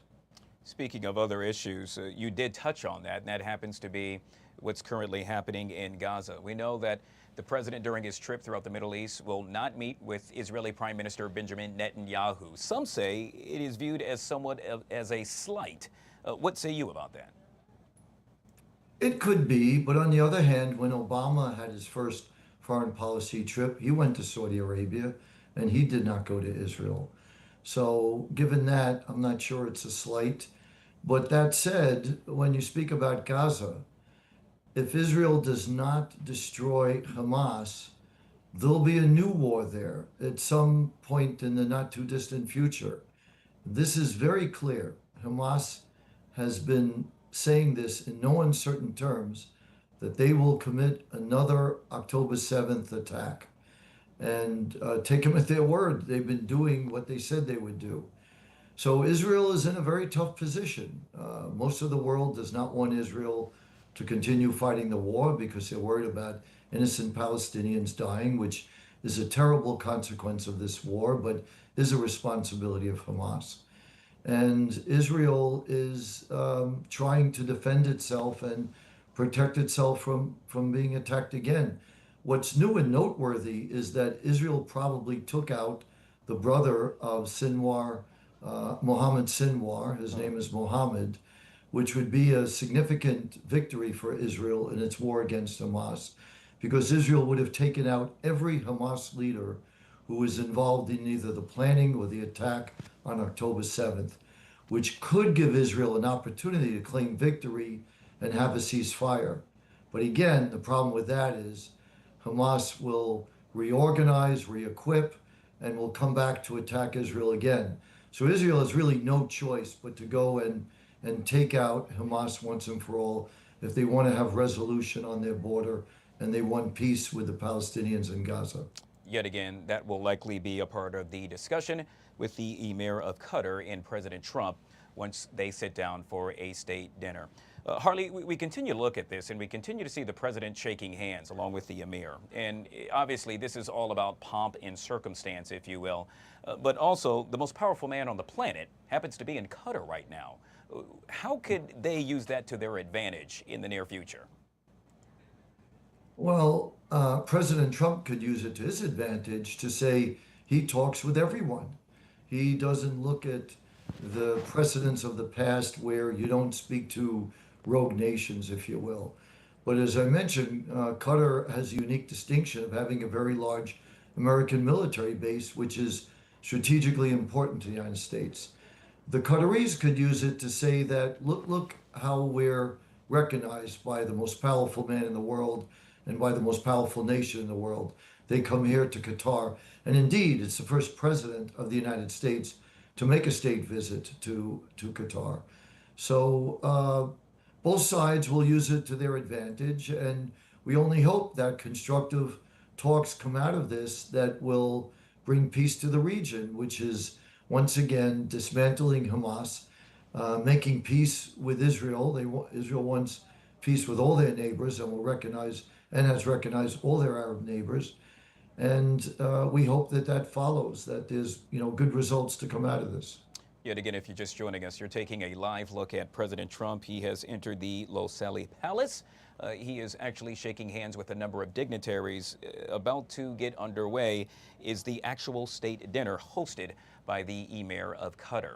S1: Speaking of other issues, you did touch on that, and that happens to be what's currently happening in Gaza. We know that the president, during his trip throughout the Middle East, will not meet with Israeli Prime Minister Benjamin Netanyahu. Some say it is viewed as somewhat as a slight. What say you about that?
S22: It could be, but on the other hand, when Obama had his first foreign policy trip, he went to Saudi Arabia and he did not go to Israel. So given that, I'm not sure it's a slight. But that said, when you speak about Gaza, if Israel does not destroy Hamas, there'll be a new war there at some point in the not too distant future. This is very clear. Hamas has been saying this in no uncertain terms, that they will commit another October 7th attack. And take them at their word. They've been doing what they said they would do. So Israel is in a very tough position. Most of the world does not want Israel to continue fighting the war because they're worried about innocent Palestinians dying, which is a terrible consequence of this war, but is a responsibility of Hamas. And Israel is trying to defend itself and protect itself from being attacked again. What's new and noteworthy is that Israel probably took out the brother of Sinwar, Mohammed Sinwar, his name is Mohammed, which would be a significant victory for Israel in its war against Hamas, because Israel would have taken out every Hamas leader who was involved in either the planning or the attack on October 7th, which could give Israel an opportunity to claim victory and have a ceasefire. But again, the problem with that is Hamas will reorganize, re-equip, and will come back to attack Israel again. So Israel has really no choice but to go and take out Hamas once and for all if they want to have resolution on their border and they want peace with the Palestinians in Gaza.
S1: Yet again, that will likely be a part of the discussion with the Emir of Qatar and President Trump once they sit down for a state dinner. Harley, we continue to look at this and we continue to see the president shaking hands along with the Emir. And obviously this is all about pomp and circumstance, if you will. But also the most powerful man on the planet happens to be in Qatar right now. How could they use that to their advantage in the near future?
S22: Well, President Trump could use it to his advantage to say he talks with everyone. He doesn't look at the precedents of the past where you don't speak to rogue nations, if you will. But as I mentioned, Qatar has a unique distinction of having a very large American military base, which is strategically important to the United States. The Qataris could use it to say that, look how we're recognized by the most powerful man in the world and by the most powerful nation in the world. They come here to Qatar. And indeed, it's the first president of the United States to make a state visit to Qatar. So both sides will use it to their advantage. And we only hope that constructive talks come out of this that will bring peace to the region, which is, once again, dismantling Hamas, making peace with Israel. Israel wants peace with all their neighbors and will recognize and has recognized all their Arab neighbors. And we hope that that follows, that there's good results to come out of this.
S1: Yet again, if you're just joining us, you're taking a live look at President Trump. He has entered the Lusail Palace. He is actually shaking hands with a number of dignitaries. About to get underway is the actual state dinner hosted by the Emir of Qatar.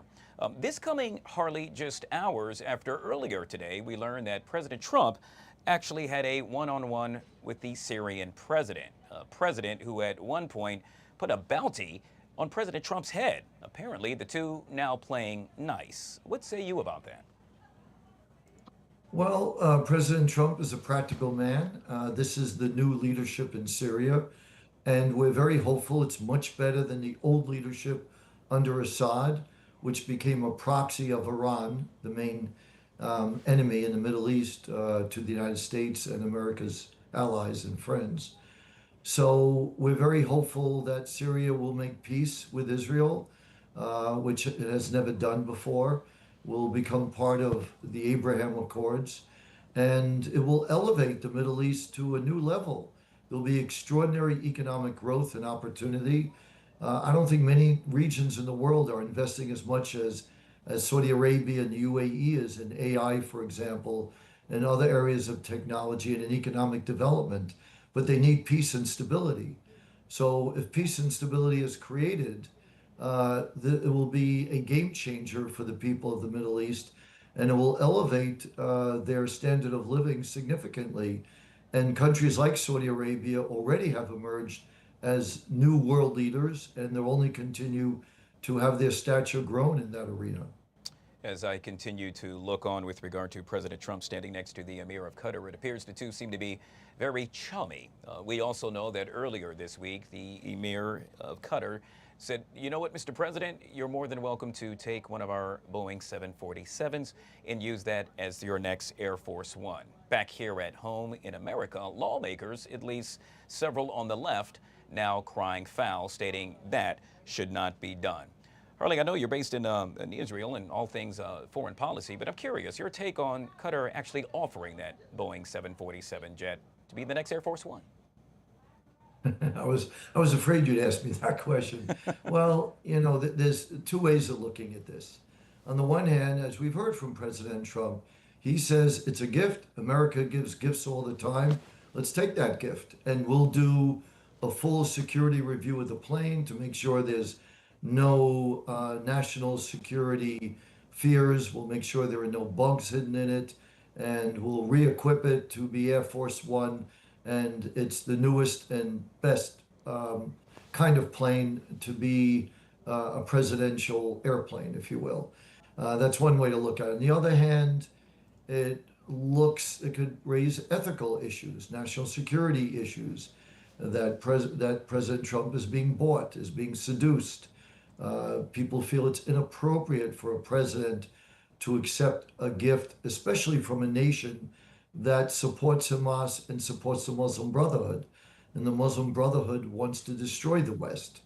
S1: This coming, Harley, just hours after earlier today, we learned that President Trump actually had a one-on-one with the Syrian president, a president who at one point put a bounty on President Trump's head. Apparently, the two now playing nice. What say you about that?
S22: Well, President Trump is a practical man. This is the new leadership in Syria, and we're very hopeful it's much better than the old leadership under Assad, which became a proxy of Iran, the main enemy in the Middle East to the United States and America's allies and friends. So we're very hopeful that Syria will make peace with Israel, which it has never done before, will become part of the Abraham Accords, and it will elevate the Middle East to a new level. There'll be extraordinary economic growth and opportunity. I don't think many regions in the world are investing as much as Saudi Arabia and the UAE is in AI, for example, and other areas of technology and in economic development, but they need peace and stability. So if peace and stability is created, it will be a game changer for the people of the Middle East. and it will elevate their standard of living significantly. And countries like Saudi Arabia already have emerged as new world leaders, and they'll only continue to have their stature grown in that arena.
S1: As I continue to look on with regard to President Trump standing next to the Emir of Qatar, it appears the two seem to be very chummy. We also know that earlier this week, the Emir of Qatar said, you know what, Mr. President, you're more than welcome to take one of our Boeing 747s and use that as your next Air Force One. Back here at home in America, lawmakers, at least several on the left, now crying foul, stating that should not be done. Harley, I know you're based in Israel and all things foreign policy, but I'm curious, your take on Qatar actually offering that Boeing 747 jet to be the next Air Force One?
S22: I was afraid you'd ask me that question. Well, you know, there's two ways of looking at this. On the one hand, as we've heard from President Trump, he says it's a gift. America gives gifts all the time. Let's take that gift, and we'll do a full security review of the plane to make sure there's no national security fears. We'll make sure there are no bugs hidden in it, and we'll re-equip it to be Air Force One. And it's the newest and best kind of plane to be a presidential airplane, if you will. That's one way to look at it. On the other hand, it could raise ethical issues, national security issues, that President Trump is being bought, is being seduced. People feel it's inappropriate for a president to accept a gift, especially from a nation that supports Hamas and supports the Muslim Brotherhood. And the Muslim Brotherhood wants to destroy the West.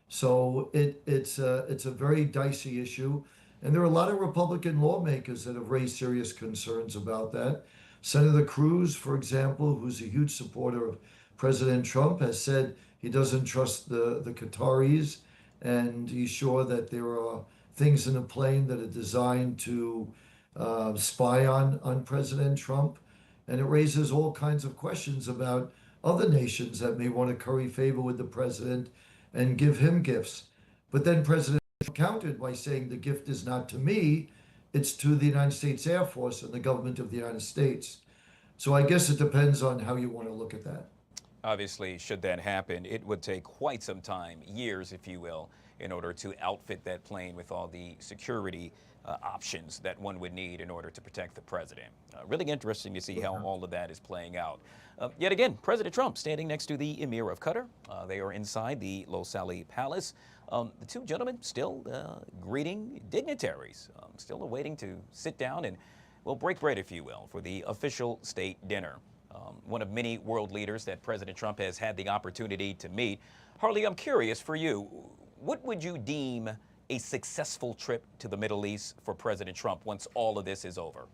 S22: So it's a very dicey issue. And there are a lot of Republican lawmakers that have raised serious concerns about that. Senator Cruz, for example, who's a huge supporter of President Trump, has said he doesn't trust the Qataris, and he's sure that there are things in the plane that are designed to spy on President Trump. And it raises all kinds of questions about other nations that may want to curry favor with the president and give him gifts. But then President Trump countered by saying the gift is not to me, it's to the United States Air Force and the government of the United States. So I guess it depends on how you want to look at that.
S1: Obviously, should that happen, it would take quite some time, years, if you will, in order to outfit that plane with all the security options that one would need in order to protect the president. Really interesting to see how all of that is playing out. Yet again, President Trump standing next to the Emir of Qatar. They are inside the Lusail Palace. The two gentlemen still greeting dignitaries, still awaiting to sit down and, well, break bread, if you will, for the official state dinner. One of many world leaders that President Trump has had the opportunity to meet. Harley, I'm curious for you, what would you deem a successful trip to the Middle East for President Trump once all of this is over?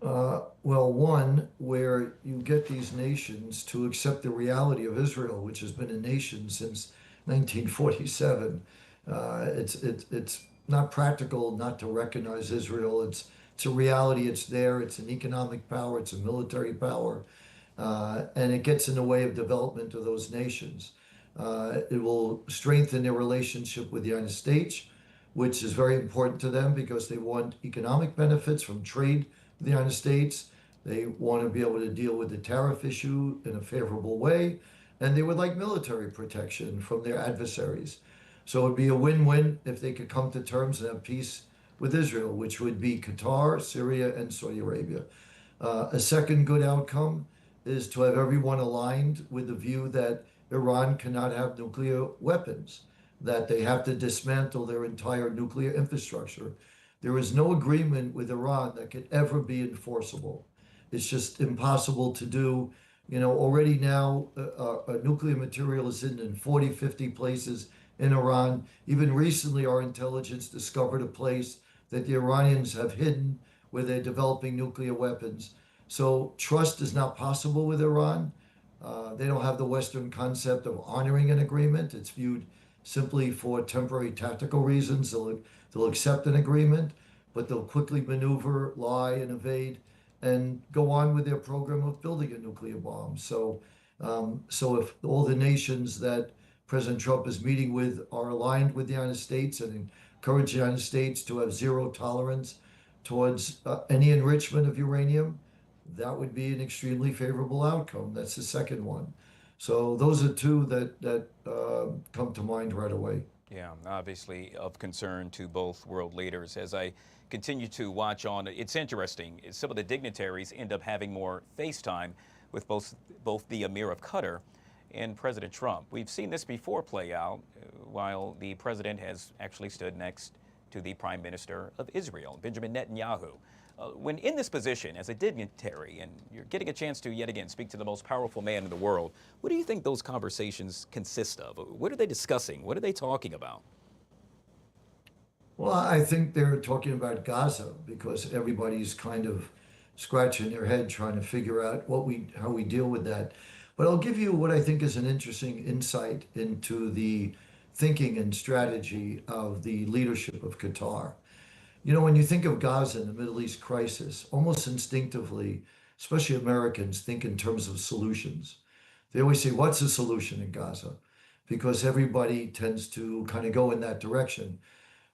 S22: Well, one, where you get these nations to accept the reality of Israel, which has been a nation since 1947. It's not practical not to recognize Israel. It's a reality. It's there. It's an economic power. It's a military power. And it gets in the way of development of those nations. It will strengthen their relationship with the United States, which is very important to them because they want economic benefits from trade with the United States. They want to be able to deal with the tariff issue in a favorable way, and they would like military protection from their adversaries. So it would be a win-win if they could come to terms and have peace with Israel, which would be Qatar, Syria, and Saudi Arabia. A second good outcome is to have everyone aligned with the view that Iran cannot have nuclear weapons, that they have to dismantle their entire nuclear infrastructure. There is no agreement with Iran that could ever be enforceable. It's just impossible to do. You know, already now nuclear material is in 40, 50 places in Iran. Even recently, our intelligence discovered a place that the Iranians have hidden where they're developing nuclear weapons. So trust is not possible with Iran. They don't have the Western concept of honoring an agreement. It's viewed simply for temporary tactical reasons. They'll accept an agreement, but they'll quickly maneuver, lie, and evade, and go on with their program of building a nuclear bomb. So if all the nations that President Trump is meeting with are aligned with the United States and in encourage the United States to have zero tolerance towards any enrichment of uranium, that would be an extremely favorable outcome. That's the second one. So those are two that come to mind right away.
S1: Yeah, obviously of concern to both world leaders. As I continue to watch on, it's interesting. Some of the dignitaries end up having more FaceTime with both the Emir of Qatar and President Trump. We've seen this before play out, while the president has actually stood next to the Prime Minister of Israel, Benjamin Netanyahu. When in this position as a dignitary and you're getting a chance to yet again speak to the most powerful man in the world, what do you think those conversations consist of? What are they discussing? What are they talking about?
S22: Well, I think they're talking about Gaza because everybody's kind of scratching their head trying to figure out how we deal with that. But I'll give you what I think is an interesting insight into the thinking and strategy of the leadership of Qatar. You know, when you think of Gaza and the Middle East crisis, almost instinctively, especially Americans, think in terms of solutions. They always say, what's the solution in Gaza? Because everybody tends to kind of go in that direction.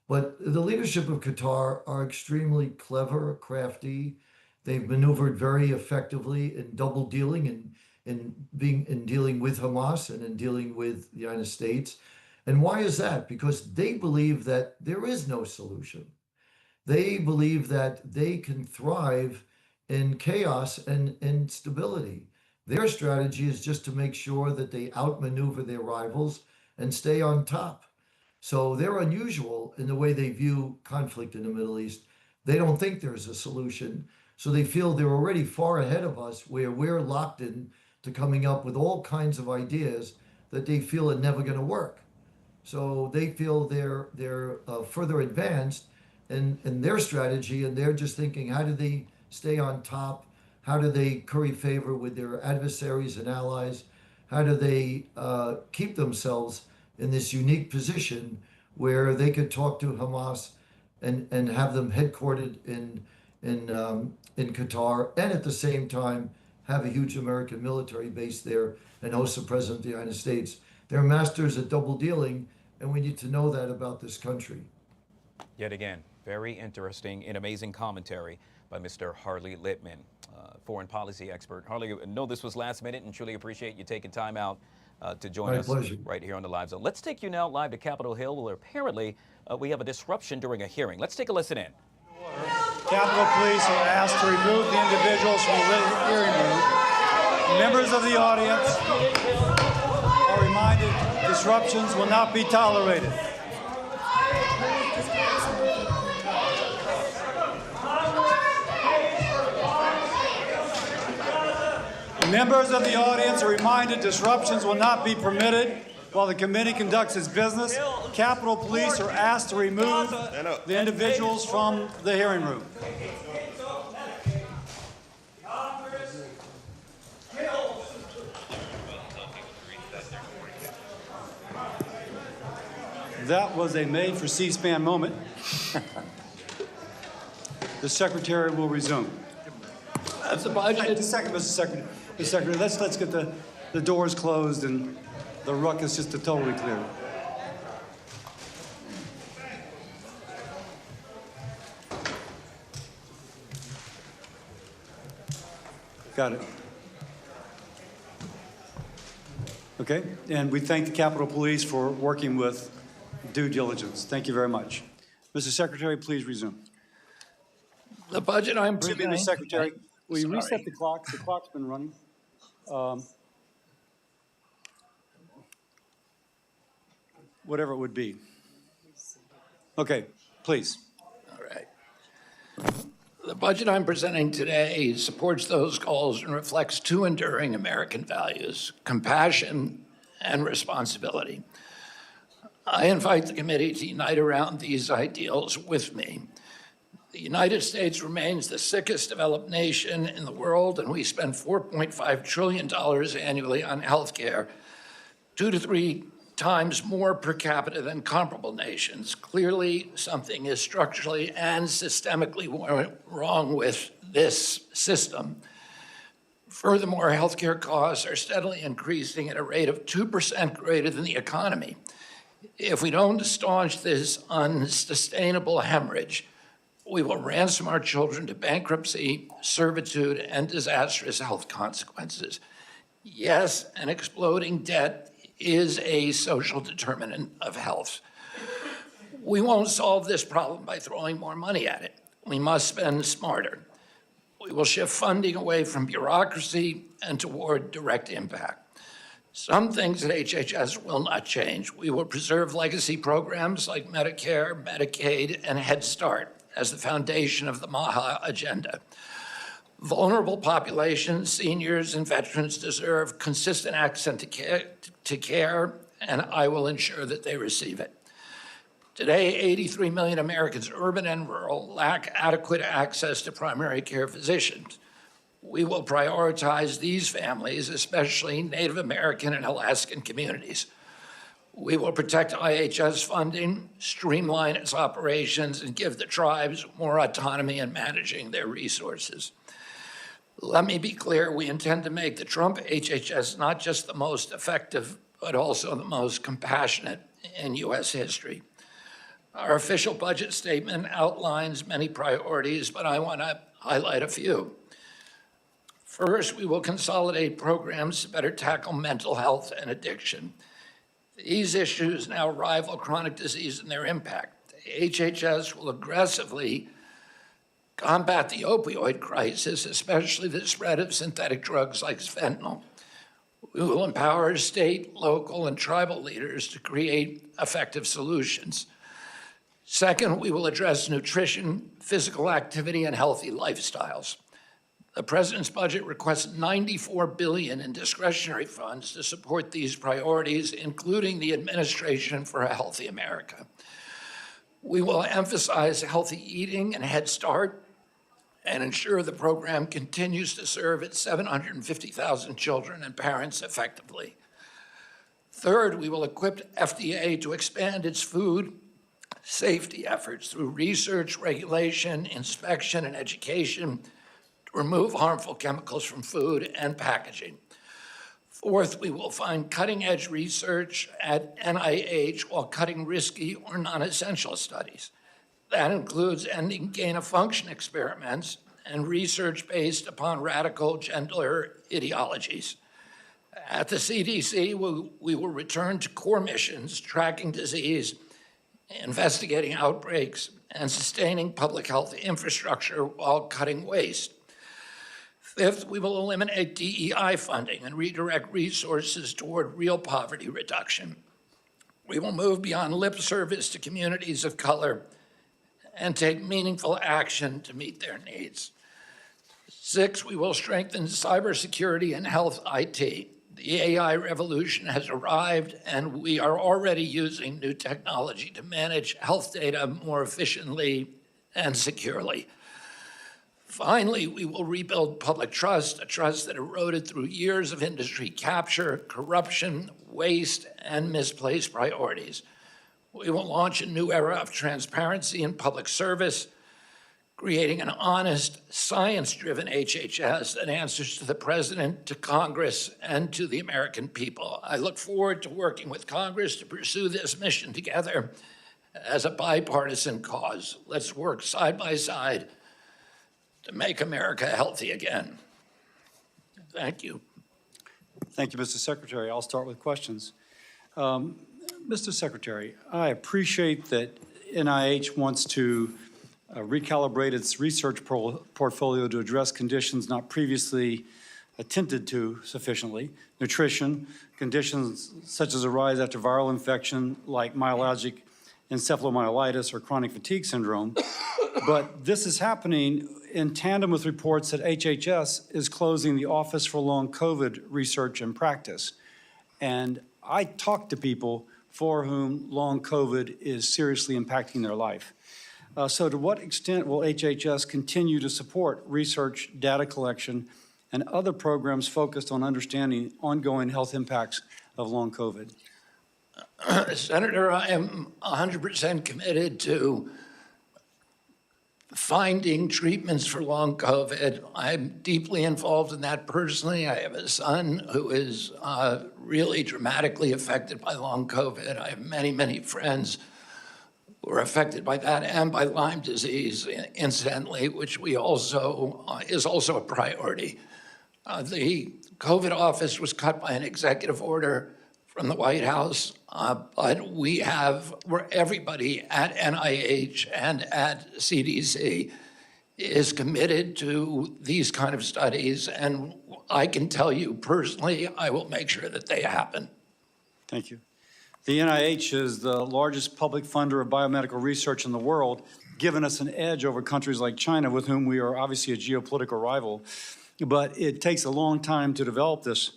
S22: But the leadership of Qatar are extremely clever, crafty. They've maneuvered very effectively in double dealing in dealing with Hamas and in dealing with the United States. And why is that? Because they believe that there is no solution. They believe that they can thrive in chaos and instability. Their strategy is just to make sure that they outmaneuver their rivals and stay on top. So they're unusual in the way they view conflict in the Middle East. They don't think there's a solution. So they feel they're already far ahead of us, where we're locked in to coming up with all kinds of ideas that they feel are never going to work. So they feel they're further advanced in their strategy, and they're just thinking, how do they stay on top? How do they curry favor with their adversaries and allies? How do they keep themselves in this unique position where they could talk to Hamas and have them headquartered in Qatar, and at the same time have a huge American military base there and host the President of the United States? They're masters at double dealing, and we need to know that about this country.
S1: Yet again, very interesting and amazing commentary by Mr. Harley Littman, foreign policy expert. Harley, I know this was last minute and truly appreciate you taking time out to join us right here on the Live Zone. Let's take you now live to Capitol Hill, where apparently we have a disruption during a hearing. Let's take a listen in.
S3: Capitol Police are asked to remove the individuals from the hearing room. Members of the audience are reminded disruptions will not be tolerated. Members of the audience are reminded disruptions will not be permitted while the committee conducts its business. Capitol Police are asked to remove the individuals from the hearing room. That was a made for C-SPAN moment. The Secretary will resume. That's the budget. Just a second, Mr. Secretary. Mr. Secretary, let's get the doors closed and the ruckus just to totally clear. Got it. Okay, and we thank the Capitol Police for working with due diligence. Thank you very much. Mr. Secretary, please resume.
S6: The budget I'm presenting.
S3: Mr. Secretary, will you reset the clock? The clock's been running. Whatever it would be. Okay, please.
S6: All right. The budget I'm presenting today supports those goals and reflects two enduring American values: compassion and responsibility. I invite the committee to unite around these ideals with me. The United States remains the sickest developed nation in the world, and we spend $4.5 trillion annually on health care, 2 to 3 times more per capita than comparable nations. Clearly, something is structurally and systemically wrong with this system. Furthermore, healthcare costs are steadily increasing at a rate of 2% greater than the economy. If we don't staunch this unsustainable hemorrhage, we will ransom our children to bankruptcy, servitude, and disastrous health consequences. Yes, an exploding debt is a social determinant of health. We won't solve this problem by throwing more money at it. We must spend smarter. We will shift funding away from bureaucracy and toward direct impact. Some things at HHS will not change. We will preserve legacy programs like Medicare, Medicaid, and Head Start as the foundation of the MAHA agenda. Vulnerable populations, seniors, and veterans deserve consistent access to care, and I will ensure that they receive it. Today, 83 million Americans, urban and rural, lack adequate access to primary care physicians. We will prioritize these families, especially Native American and Alaskan communities. We will protect IHS funding, streamline its operations, and give the tribes more autonomy in managing their resources. Let me be clear, we intend to make the Trump HHS not just the most effective, but also the most compassionate in U.S. history. Our official budget statement outlines many priorities, but I want to highlight a few. First, we will consolidate programs to better tackle mental health and addiction. These issues now rival chronic disease in their impact. HHS will aggressively combat the opioid crisis, especially the spread of synthetic drugs like fentanyl. We will empower state, local, and tribal leaders to create effective solutions. Second, we will address nutrition, physical activity, and healthy lifestyles. The president's budget requests $94 billion in discretionary funds to support these priorities, including the Administration for a Healthy America. We will emphasize healthy eating and Head Start and ensure the program continues to serve its 750,000 children and parents effectively. Third, we will equip FDA to expand its food safety efforts through research, regulation, inspection, and education to remove harmful chemicals from food and packaging. Fourth, we will find cutting-edge research at NIH while cutting risky or non-essential studies. That includes ending gain-of-function experiments and research based upon radical gender ideologies. At the CDC, we will return to core missions, tracking disease, investigating outbreaks, and sustaining public health infrastructure while cutting waste. Fifth, we will eliminate DEI funding and redirect resources toward real poverty reduction. We will move beyond lip service to communities of color and take meaningful action to meet their needs. Six, we will strengthen cybersecurity and health IT. The AI revolution has arrived, and we are already using new technology to manage health data more efficiently and securely. Finally, we will rebuild public trust, a trust that eroded through years of industry capture, corruption, waste, and misplaced priorities. We will launch a new era of transparency in public service, creating an honest, science-driven HHS that answers to the President, to Congress, and to the American people. I look forward to working with Congress to pursue this mission together as a bipartisan cause. Let's work side by side to make America healthy again. Thank you.
S3: Thank you, Mr. Secretary. I'll start with questions. Mr. Secretary, I appreciate that NIH wants to recalibrate its research portfolio to address conditions not previously attended to sufficiently, nutrition, conditions such as arise after viral infection like myalgic encephalomyelitis or chronic fatigue syndrome. But this is happening in tandem with reports that HHS is closing the Office for Long COVID Research and Practice. And I talk to people for whom long COVID is seriously impacting their life. So to what extent will HHS continue to support research, data collection, and other programs focused on understanding ongoing health impacts of long COVID?
S6: Senator, I am 100% committed to finding treatments for long COVID. I'm deeply involved in that personally. I have a son who is really dramatically affected by long COVID. I have many, many friends who are affected by that and by Lyme disease, incidentally, which we also is also a priority. The COVID office was cut by an executive order from the White House, but where everybody at NIH and at CDC is committed to these kind of studies, and I can tell you personally, I will make sure that they happen.
S3: Thank you. The NIH is the largest public funder of biomedical research in the world, giving us an edge over countries like China, with whom we are obviously a geopolitical rival. But it takes a long time to develop this.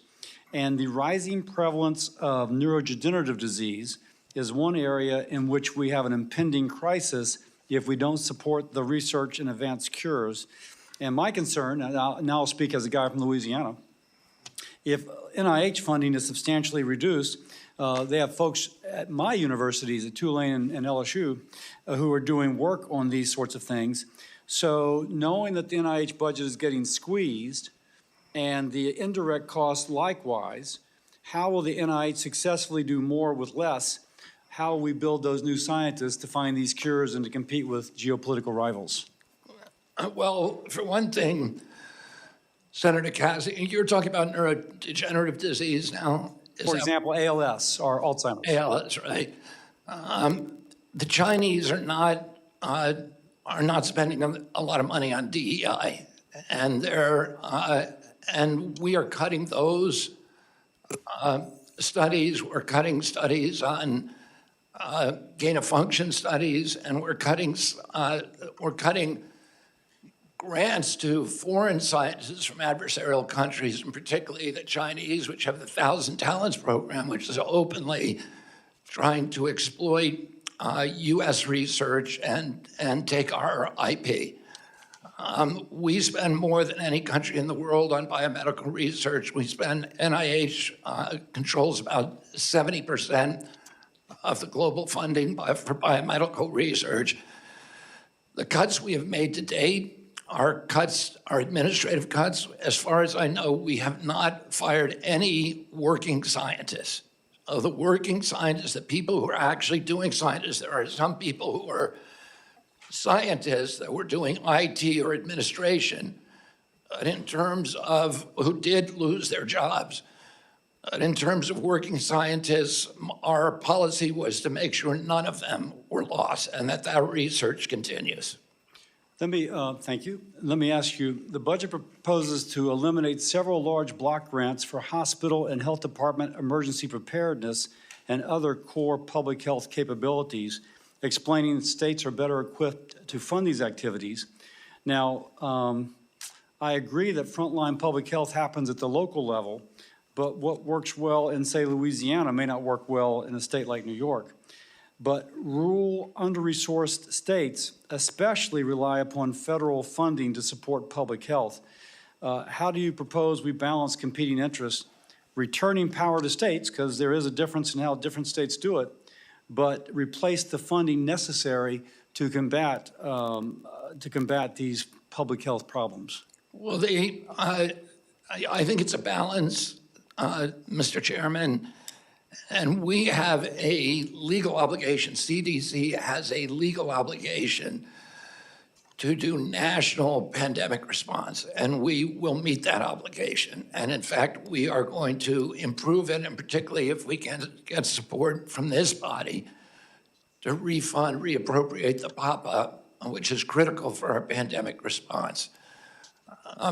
S3: And the rising prevalence of neurodegenerative disease is one area in which we have an impending crisis if we don't support the research and advanced cures. And my concern, and now I'll speak as a guy from Louisiana, if NIH funding is substantially reduced, they have folks at my universities, at Tulane and LSU, who are doing work on these sorts of things. So knowing that the NIH budget is getting squeezed, and the indirect costs likewise, how will the NIH successfully do more with less? How will we build those new scientists to find these cures and to compete with geopolitical rivals?
S6: Well, for one thing, Senator Cassidy, you're talking about neurodegenerative disease now?
S3: For example, ALS or Alzheimer's.
S6: ALS, right. The Chinese are not spending a lot of money on DEI, and and we are cutting those studies. We're cutting studies on gain of function studies, and we're cutting grants to foreign scientists from adversarial countries, and particularly the Chinese, which have the 1,000 Talents program, which is openly trying to exploit U.S. research and take our IP. We spend more than any country in the world on biomedical research. NIH controls about 70% of the global funding for biomedical research. The cuts we have made to date are administrative cuts. As far as I know, we have not fired any working scientists. Of the working scientists, the people who are actually doing scientists, there are some people who are scientists that were doing IT or administration, but in terms of who did lose their jobs. But in terms of working scientists, our policy was to make sure none of them were lost and that research continues.
S3: Thank you. Let me ask you, the budget proposes to eliminate several large block grants for hospital and health department emergency preparedness and other core public health capabilities, explaining that states are better equipped to fund these activities. Now, I agree that frontline public health happens at the local level, but what works well in, say, Louisiana may not work well in a state like New York. But rural, under-resourced states especially rely upon federal funding to support public health. How do you propose we balance competing interests, returning power to states, because there is a difference in how different states do it, but replace the funding necessary to combat these public health problems?
S6: Well, I think it's a balance, Mr. Chairman. And we have a legal obligation. CDC has a legal obligation to do national pandemic response, and we will meet that obligation. And in fact, we are going to improve it, and particularly if we can get support from this body to reappropriate the PAPA, which is critical for our pandemic response.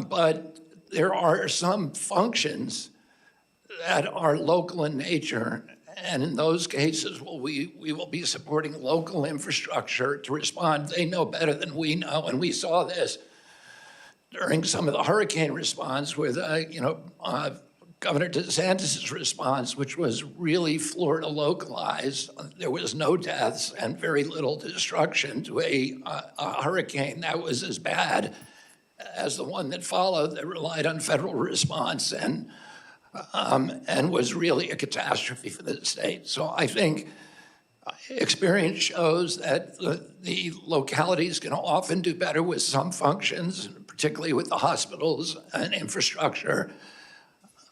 S6: But there are some functions that are local in nature, and in those cases, we will be supporting local infrastructure to respond. They know better than we know, and we saw this during some of the hurricane response with, Governor DeSantis' response, which was really Florida localized. There was no deaths and very little destruction to a hurricane that was as bad as the one that followed that relied on federal response and was really a catastrophe for the state. So I think Experience shows that the localities can often do better with some functions, particularly with the hospitals and infrastructure.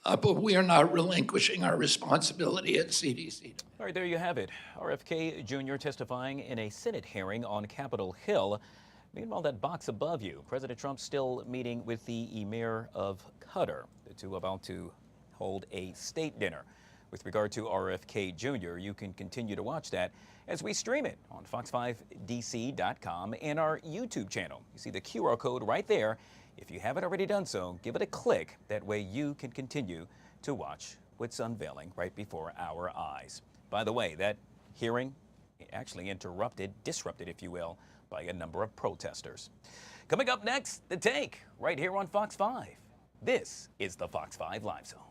S6: But we are not relinquishing our responsibility at CDC.
S1: All right, there you have it. RFK Jr. testifying in a Senate hearing on Capitol Hill. Meanwhile, that box above you, President Trump still meeting with the Emir of Qatar. The two about to hold a state dinner. With regard to RFK Jr., you can continue to watch that as we stream it on fox5dc.com and our YouTube channel. You see the QR code right there. If you haven't already done so, give it a click. That way you can continue to watch what's unveiling right before our eyes. By the way, that hearing actually disrupted, if you will, by a number of protesters. Coming up next, The Take, right here on Fox 5. This is the Fox 5 Live Zone.